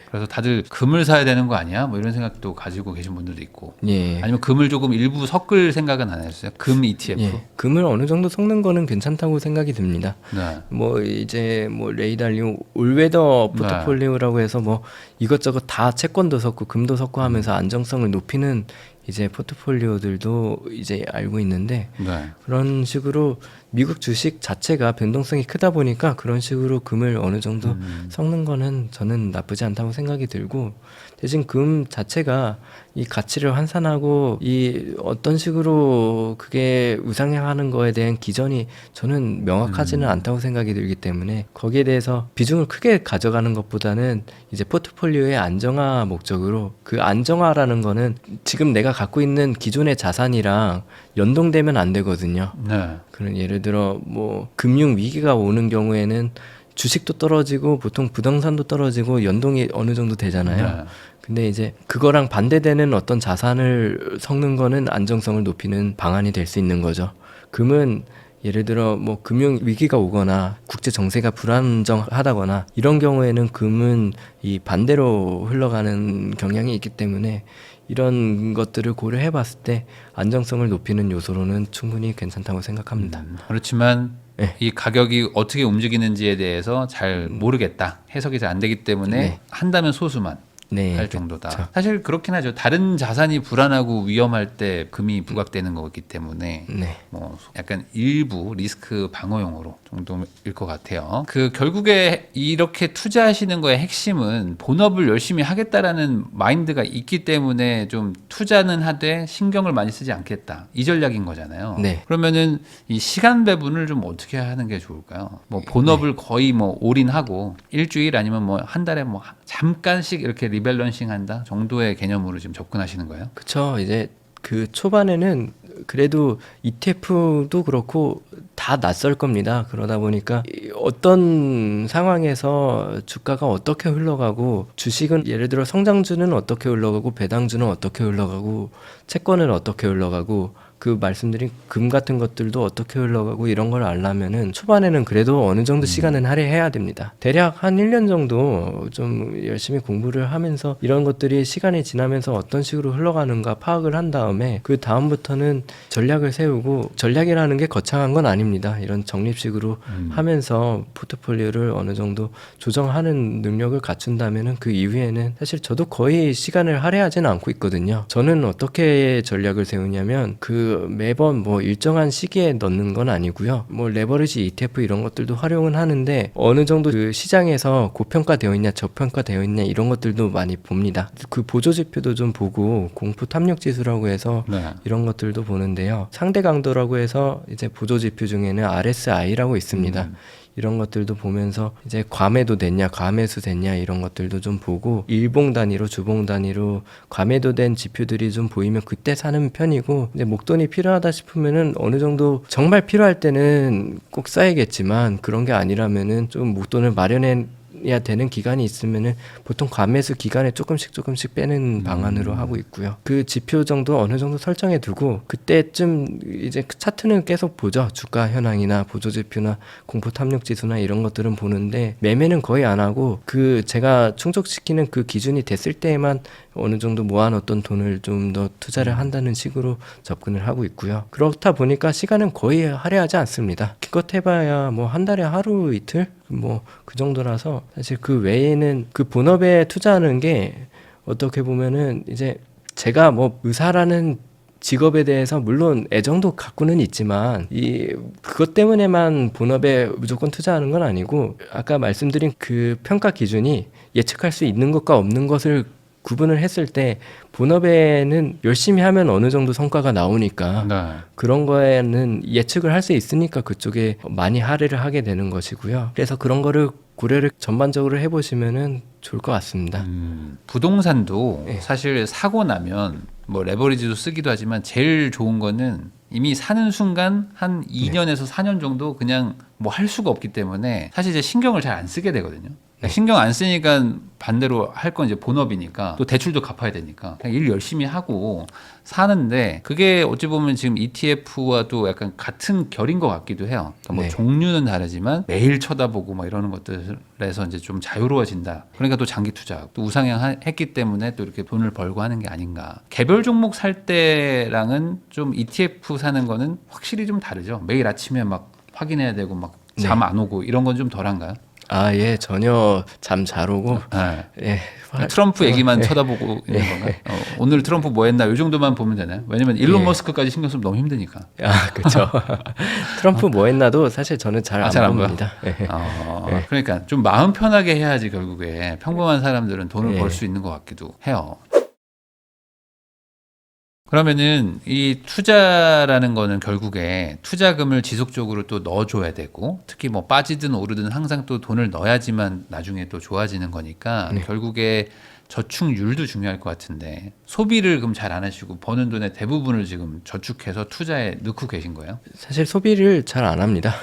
S2: 그래서 다들 금을 사야 되는 거 아니야? 뭐 이런 생각도 가지고 계신 분들도 있고. 아니면 금을 조금 일부 섞을 생각은 안 했어요? 금 ETF?
S1: 금을 어느 정도 섞는 거는 괜찮다고 생각이 듭니다. 뭐 이제 뭐 레이달리 올웨더 포트폴리오라고 해서 뭐 이것저것 다 채권도 섞고 금도 섞고 하면서 안정성을 높이는 이제 포트폴리오들도 이제 알고 있는데 그런 식으로 미국 주식 자체가 변동성이 크다 보니까 그런 식으로 금을 어느 정도 섞는 거는 저는 나쁘지 않다고 생각이 들고, 대신 금 자체가 이 가치를 환산하고 이 어떤 식으로 그게 우상향하는 거에 대한 기전이 저는 명확하지는 않다고 생각이 들기 때문에 거기에 대해서 비중을 크게 가져가는 것보다는 이제 포트폴리오의 안정화 목적으로, 그 안정화라는 거는 지금 내가 갖고 있는 기존의 자산이랑 연동되면 안 되거든요. 그런 예를 들어 뭐 금융 위기가 오는 경우에는 주식도 떨어지고 보통 부동산도 떨어지고 연동이 어느 정도 되잖아요. 근데 이제 그거랑 반대되는 어떤 자산을 섞는 거는 안정성을 높이는 방안이 될 수 있는 거죠. 금은 예를 들어 뭐 금융 위기가 오거나 국제 정세가 불안정하다거나 이런 경우에는 금은 이 반대로 흘러가는 경향이 있기 때문에 이런 것들을 고려해 봤을 때 안정성을 높이는 요소로는 충분히 괜찮다고 생각합니다.
S2: 그렇지만 이 가격이 어떻게 움직이는지에 대해서 잘 모르겠다, 해석이 잘 안 되기 때문에 한다면 소수만.
S1: 네,
S2: 할 정도다.
S1: 그쵸.
S2: 사실 그렇긴 하죠. 다른 자산이 불안하고 위험할 때 금이 부각되는 거기 때문에
S1: 네.
S2: 뭐 약간 일부 리스크 방어용으로 정도일 것 같아요. 그 결국에 이렇게 투자하시는 거의 핵심은 본업을 열심히 하겠다라는 마인드가 있기 때문에 좀 투자는 하되 신경을 많이 쓰지 않겠다. 이 전략인 거잖아요.
S1: 네.
S2: 그러면은 이 시간 배분을 좀 어떻게 하는 게 좋을까요? 뭐 본업을 거의 뭐 올인하고 일주일 아니면 뭐 한 달에 뭐 잠깐씩 이렇게 리밸런싱 한다 정도의 개념으로 지금 접근하시는 거예요?
S1: 그쵸. 이제 그 초반에는 그래도 ETF도 그렇고 다 낯설 겁니다. 그러다 보니까 어떤 상황에서 주가가 어떻게 흘러가고 주식은 예를 들어 성장주는 어떻게 흘러가고 배당주는 어떻게 흘러가고 채권은 어떻게 흘러가고 그 말씀드린 금 같은 것들도 어떻게 흘러가고 이런 걸 알려면은 초반에는 그래도 어느 정도 시간은 할애해야 됩니다. 대략 한 1년 정도 좀 열심히 공부를 하면서 이런 것들이 시간이 지나면서 어떤 식으로 흘러가는가 파악을 한 다음에 그 다음부터는 전략을 세우고 전략이라는 게 거창한 건 아닙니다. 이런 적립식으로 하면서 포트폴리오를 어느 정도 조정하는 능력을 갖춘다면은 그 이후에는 사실 저도 거의 시간을 할애하지는 않고 있거든요. 저는 어떻게 전략을 세우냐면 그 매번 뭐 일정한 시기에 넣는 건 아니고요. 뭐 레버리지 ETF 이런 것들도 활용은 하는데 어느 정도 그 시장에서 고평가되어 있냐 저평가되어 있냐 이런 것들도 많이 봅니다. 그 보조 지표도 좀 보고 공포 탐욕 지수라고 해서
S2: 네.
S1: 이런 것들도 보는데요. 상대 강도라고 해서 이제 보조 지표 중에는 RSI라고 있습니다. 이런 것들도 보면서 이제 과매도 됐냐 과매수 됐냐 이런 것들도 좀 보고 일봉 단위로 주봉 단위로 과매도된 지표들이 좀 보이면 그때 사는 편이고 이제 목돈이 필요하다 싶으면은 어느 정도 정말 필요할 때는 꼭 써야겠지만 그런 게 아니라면은 좀 목돈을 마련해야 되는 기간이 있으면은 보통 과매수 기간에 조금씩 빼는 방안으로 하고 있고요. 그 지표 정도 어느 정도 설정해 두고 그때쯤 이제 차트는 계속 보죠. 주가 현황이나 보조 지표나 공포 탐욕 지수나 이런 것들은 보는데 매매는 거의 안 하고 그 제가 충족시키는 그 기준이 됐을 때에만 어느 정도 모아놓던 돈을 좀 더 투자를 한다는 식으로 접근을 하고 있고요. 그렇다 보니까 시간은 거의 할애하지 않습니다. 기껏 해봐야 뭐 한 달에 하루 이틀 뭐 그 정도라서 사실 그 외에는 그 본업에 투자하는 게 어떻게 보면은 이제 제가 뭐 의사라는 직업에 대해서 물론 애정도 갖고는 있지만 이 그것 때문에만 본업에 무조건 투자하는 건 아니고 아까 말씀드린 그 평가 기준이 예측할 수 있는 것과 없는 것을 구분을 했을 때 본업에는 열심히 하면 어느 정도 성과가 나오니까
S2: 네.
S1: 그런 거에는 예측을 할 수 있으니까 그쪽에 많이 할애를 하게 되는 것이고요. 그래서 그런 거를 고려를 전반적으로 해보시면은 좋을 것 같습니다.
S2: 부동산도
S1: 네.
S2: 사실 사고 나면 뭐 레버리지도 쓰기도 하지만 제일 좋은 거는 이미 사는 순간 한 2년에서 4년 정도 그냥 뭐 할 수가 없기 때문에 사실 이제 신경을 잘 안 쓰게 되거든요. 신경 안 쓰니까 반대로 할 건 이제 본업이니까 또 대출도 갚아야 되니까 그냥 일 열심히 하고 사는데 그게 어찌 보면 지금 ETF와도 약간 같은 결인 것 같기도 해요. 그러니까 뭐
S1: 네.
S2: 종류는 다르지만 매일 쳐다보고 막 이러는 것들에서 이제 좀 자유로워진다. 그러니까 또 장기 투자, 또 우상향 했기 때문에 또 이렇게 돈을 벌고 하는 게 아닌가. 개별 종목 살 때랑은 좀 ETF 사는 거는 확실히 좀 다르죠. 매일 아침에 막 확인해야 되고 막 잠 안 오고 이런 건 좀 덜한가요?
S1: 아, 예, 전혀 잠 잘 오고,
S2: 네.
S1: 예,
S2: 트럼프 얘기만 쳐다보고 있는 건가요? 오늘 트럼프 뭐 했나 이 정도만 보면 되나요? 왜냐면 일론 머스크까지 신경 쓰면 너무 힘드니까.
S1: 아, 그렇죠. 트럼프 뭐 했나도 사실 저는 잘 안
S2: 잘 안
S1: 봅니다. 예.
S2: 그러니까 좀 마음 편하게 해야지 결국에 평범한 사람들은 돈을
S1: 예.
S2: 벌 수 있는 것 같기도 해요. 그러면은 이 투자라는 거는 결국에 투자금을 지속적으로 또 넣어줘야 되고 특히 뭐 빠지든 오르든 항상 또 돈을 넣어야지만 나중에 또 좋아지는 거니까
S1: 네.
S2: 결국에 저축률도 중요할 것 같은데 소비를 그럼 잘 안 하시고 버는 돈의 대부분을 지금 저축해서 투자에 넣고 계신 거예요?
S1: 사실 소비를 잘 안 합니다.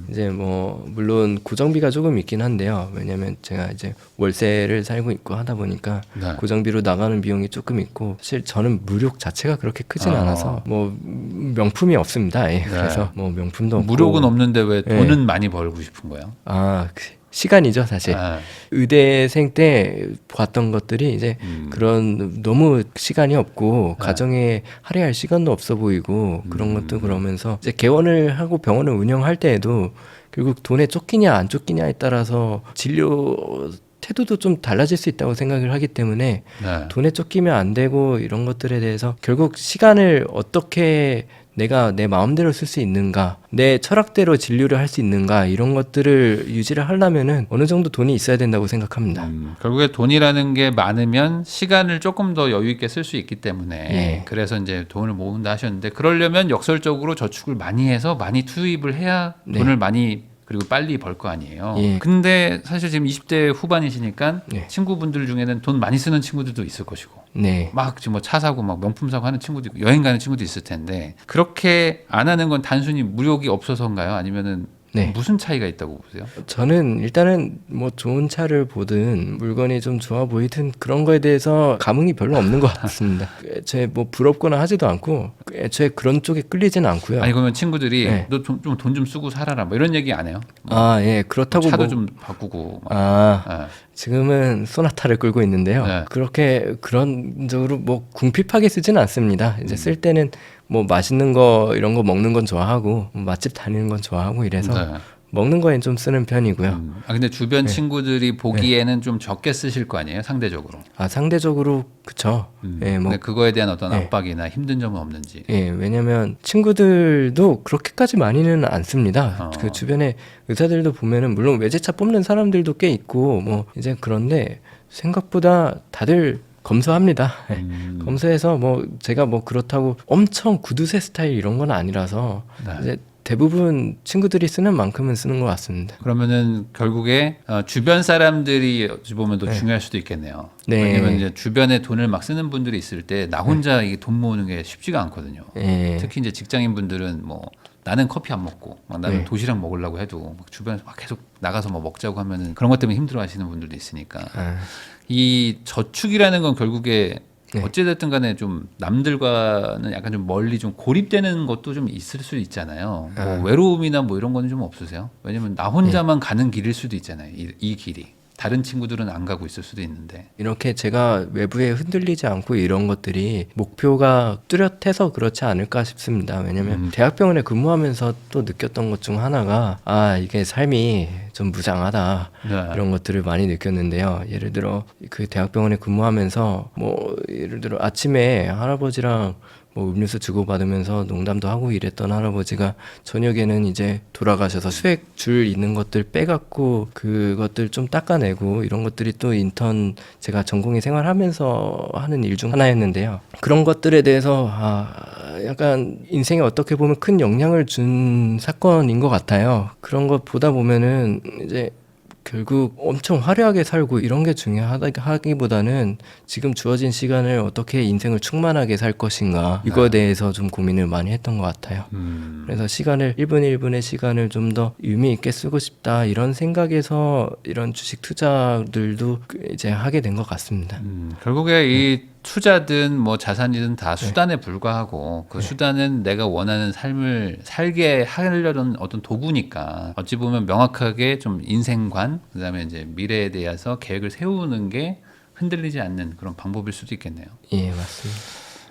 S1: 이제 뭐 물론 고정비가 조금 있긴 한데요. 왜냐면 제가 이제 월세를 살고 있고 하다 보니까
S2: 네.
S1: 고정비로 나가는 비용이 조금 있고 사실 저는 무력 자체가 그렇게 크진 않아서 뭐 명품이 없습니다. 예. 그래서 뭐 명품도 없고
S2: 무력은 없는데 왜 돈은 많이 벌고 싶은 거예요?
S1: 아, 시간이죠, 사실. 의대생 때 봤던 것들이 이제 그런 너무 시간이 없고 가정에 할애할 시간도 없어 보이고 그런 것도 그러면서 이제 개원을 하고 병원을 운영할 때에도 결국 돈에 쫓기냐 안 쫓기냐에 따라서 진료 태도도 좀 달라질 수 있다고 생각을 하기 때문에
S2: 네.
S1: 돈에 쫓기면 안 되고 이런 것들에 대해서 결국 시간을 어떻게 내가 내 마음대로 쓸 수 있는가, 내 철학대로 진료를 할 수 있는가, 이런 것들을 유지를 하려면은 어느 정도 돈이 있어야 된다고 생각합니다.
S2: 결국에 돈이라는 게 많으면 시간을 조금 더 여유 있게 쓸 수 있기 때문에
S1: 예.
S2: 그래서 이제 돈을 모은다 하셨는데 그러려면 역설적으로 저축을 많이 해서 많이 투입을 해야
S1: 네.
S2: 돈을 많이 그리고 빨리 벌 거 아니에요.
S1: 예.
S2: 근데 사실 지금 20대 후반이시니까
S1: 네.
S2: 친구분들 중에는 돈 많이 쓰는 친구들도 있을 것이고
S1: 네.
S2: 막 지금 뭐 차 사고 막 명품 사고 하는 친구도 있고 여행 가는 친구도 있을 텐데 그렇게 안 하는 건 단순히 무력이 없어서인가요? 아니면은
S1: 네.
S2: 무슨 차이가 있다고 보세요?
S1: 저는 일단은 뭐 좋은 차를 보든 물건이 좀 좋아 보이든 그런 거에 대해서 감흥이 별로 없는 것 같습니다. 애초에 뭐 부럽거나 하지도 않고 애초에 그런 쪽에 끌리지는 않고요.
S2: 아니 그러면 친구들이
S1: 네.
S2: 너 좀 돈 좀 쓰고 살아라 뭐 이런 얘기 안 해요?
S1: 아, 예. 그렇다고
S2: 차도
S1: 뭐
S2: 좀 바꾸고 막.
S1: 아,
S2: 예.
S1: 지금은 소나타를 끌고 있는데요.
S2: 네.
S1: 그렇게 그런 쪽으로 뭐 궁핍하게 쓰지는 않습니다. 이제 쓸 때는 뭐 맛있는 거 이런 거 먹는 건 좋아하고 뭐 맛집 다니는 건 좋아하고 이래서
S2: 네.
S1: 먹는 거엔 좀 쓰는 편이고요.
S2: 아 근데 주변 친구들이 보기에는 좀 적게 쓰실 거 아니에요? 상대적으로.
S1: 아, 상대적으로 그쵸. 예, 뭐
S2: 근데 그거에 대한 어떤
S1: 네.
S2: 압박이나 힘든 점은 없는지.
S1: 예, 왜냐면 친구들도 그렇게까지 많이는 안 씁니다. 그 주변에 의사들도 보면은 물론 외제차 뽑는 사람들도 꽤 있고 뭐 이제 그런데 생각보다 다들 검소합니다. 예. 검소해서 뭐 제가 뭐 그렇다고 엄청 구두쇠 스타일 이런 건 아니라서
S2: 네.
S1: 이제 대부분 친구들이 쓰는 만큼은 쓰는 것 같습니다.
S2: 그러면은 결국에 주변 사람들이 어찌 보면 더 중요할 수도 있겠네요.
S1: 네.
S2: 왜냐면 이제 주변에 돈을 막 쓰는 분들이 있을 때 나 혼자 이게 돈 모으는 게 쉽지가 않거든요.
S1: 예.
S2: 특히 이제 직장인 분들은 뭐 나는 커피 안 먹고 막 나는
S1: 네.
S2: 도시락 먹으려고 해도 막 주변에서 막 계속 나가서 뭐 먹자고 하면은 그런 것 때문에 힘들어하시는 분들도 있으니까
S1: 아,
S2: 이 저축이라는 건 결국에
S1: 네.
S2: 어찌됐든 간에 좀 남들과는 약간 좀 멀리 좀 고립되는 것도 좀 있을 수 있잖아요. 뭐 외로움이나 뭐 이런 거는 좀 없으세요? 왜냐면 나 혼자만 가는 길일 수도 있잖아요. 이 길이. 다른 친구들은 안 가고 있을 수도 있는데.
S1: 이렇게 제가 외부에 흔들리지 않고 이런 것들이 목표가 뚜렷해서 그렇지 않을까 싶습니다. 왜냐면 대학병원에 근무하면서 또 느꼈던 것 중 하나가 아, 이게 삶이 좀 무장하다.
S2: 네.
S1: 이런 것들을 많이 느꼈는데요. 예를 들어 그 대학병원에 근무하면서 뭐 예를 들어 아침에 할아버지랑 뭐 음료수 주고받으면서 농담도 하고 이랬던 할아버지가 저녁에는 이제 돌아가셔서 수액 줄 있는 것들 빼갖고 그것들 좀 닦아내고 이런 것들이 또 인턴 제가 전공의 생활하면서 하는 일 중 하나였는데요. 그런 것들에 대해서 약간 인생에 어떻게 보면 큰 영향을 준 사건인 것 같아요. 그런 것 보다 보면은 이제 결국 엄청 화려하게 살고 이런 게 중요하기보다는 지금 주어진 시간을 어떻게 인생을 충만하게 살 것인가 이거에 대해서 좀 고민을 많이 했던 것 같아요. 그래서 시간을 1분 1분의 시간을 좀 더 의미 있게 쓰고 싶다 이런 생각에서 이런 주식 투자들도 이제 하게 된 것 같습니다.
S2: 결국에 이 투자든 뭐 자산이든 다 수단에 불과하고 그 수단은 내가 원하는 삶을 살게 하려는 어떤 도구니까 어찌 보면 명확하게 좀 인생관 그다음에 이제 미래에 대해서 계획을 세우는 게 흔들리지 않는 그런 방법일 수도 있겠네요.
S1: 예, 맞습니다.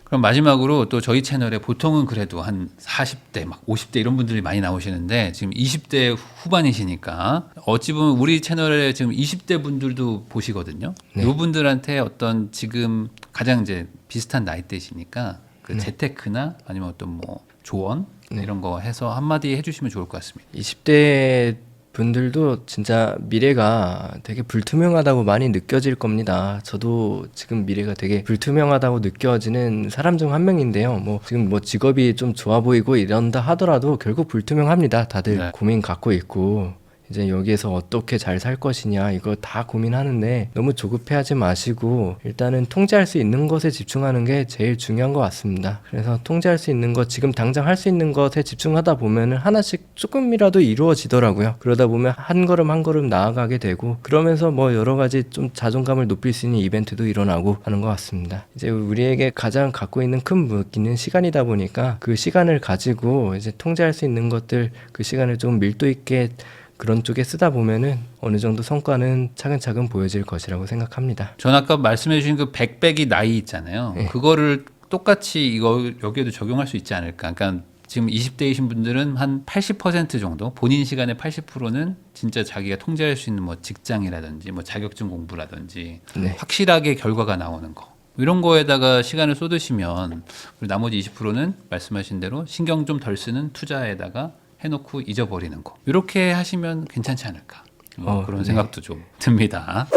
S2: 그럼 마지막으로 또 저희 채널에 보통은 그래도 한 40대 막 50대 이런 분들이 많이 나오시는데 지금 20대 후반이시니까 어찌 보면 우리 채널에 지금 20대 분들도 보시거든요.
S1: 네.
S2: 이분들한테 어떤 지금 가장 이제 비슷한 나이대시니까 그 재테크나 아니면 어떤 뭐 조언 이런 거 해서 한마디 해주시면 좋을 것 같습니다.
S1: 20대 분들도 진짜 미래가 되게 불투명하다고 많이 느껴질 겁니다. 저도 지금 미래가 되게 불투명하다고 느껴지는 사람 중 한 명인데요. 뭐 지금 뭐 직업이 좀 좋아 보이고 이런다 하더라도 결국 불투명합니다. 다들
S2: 네.
S1: 고민 갖고 있고 이제 여기에서 어떻게 잘 살 것이냐 이거 다 고민하는데 너무 조급해하지 마시고 일단은 통제할 수 있는 것에 집중하는 게 제일 중요한 것 같습니다. 그래서 통제할 수 있는 것 지금 당장 할 수 있는 것에 집중하다 보면은 하나씩 조금이라도 이루어지더라고요. 그러다 보면 한 걸음 한 걸음 나아가게 되고 그러면서 뭐 여러 가지 좀 자존감을 높일 수 있는 이벤트도 일어나고 하는 것 같습니다. 이제 우리에게 가장 갖고 있는 큰 무기는 시간이다 보니까 그 시간을 가지고 이제 통제할 수 있는 것들 그 시간을 좀 밀도 있게 그런 쪽에 쓰다 보면은 어느 정도 성과는 차근차근 보여질 것이라고 생각합니다.
S2: 전 아까 말씀해 주신 그 100배기 나이 있잖아요. 그거를 똑같이 이거 여기에도 적용할 수 있지 않을까. 그러니까 지금 20대이신 분들은 한 80% 정도, 본인 시간의 80%는 진짜 자기가 통제할 수 있는 뭐 직장이라든지 뭐 자격증 공부라든지
S1: 네.
S2: 확실하게 결과가 나오는 거. 이런 거에다가 시간을 쏟으시면 그리고 나머지 20%는 말씀하신 대로 신경 좀 덜 쓰는 투자에다가 해놓고 잊어버리는 거. 이렇게 하시면 괜찮지 않을까. 그런
S1: 네.
S2: 생각도 좀 듭니다.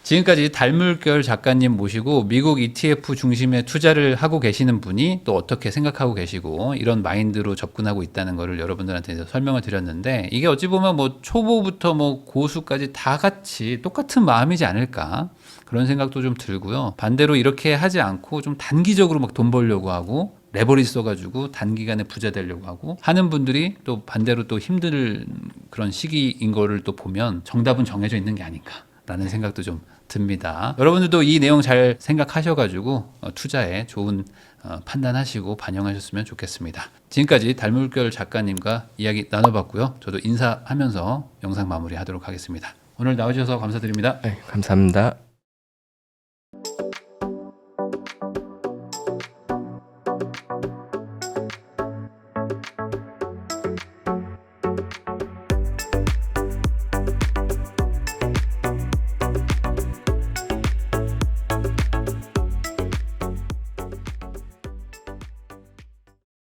S2: 지금까지 달물결 작가님 모시고 미국 ETF 중심의 투자를 하고 계시는 분이 또 어떻게 생각하고 계시고 이런 마인드로 접근하고 있다는 거를 여러분들한테 설명을 드렸는데, 이게 어찌 보면 뭐 초보부터 뭐 고수까지 다 같이 똑같은 마음이지 않을까 그런 생각도 좀 들고요. 반대로 이렇게 하지 않고 좀 단기적으로 막 돈 벌려고 하고 레버리지 써가지고 단기간에 부자 되려고 하고 하는 분들이 또 반대로 또 힘들 그런 시기인 거를 또 보면 정답은 정해져 있는 게 아닌가 라는 생각도 좀 듭니다. 여러분들도 이 내용 잘 생각하셔가지고 투자에 좋은 판단하시고 반영하셨으면 좋겠습니다. 지금까지 달물결 작가님과 이야기 나눠봤고요. 저도 인사하면서 영상 마무리하도록 하겠습니다. 오늘 나와주셔서 감사드립니다.
S1: 네, 감사합니다.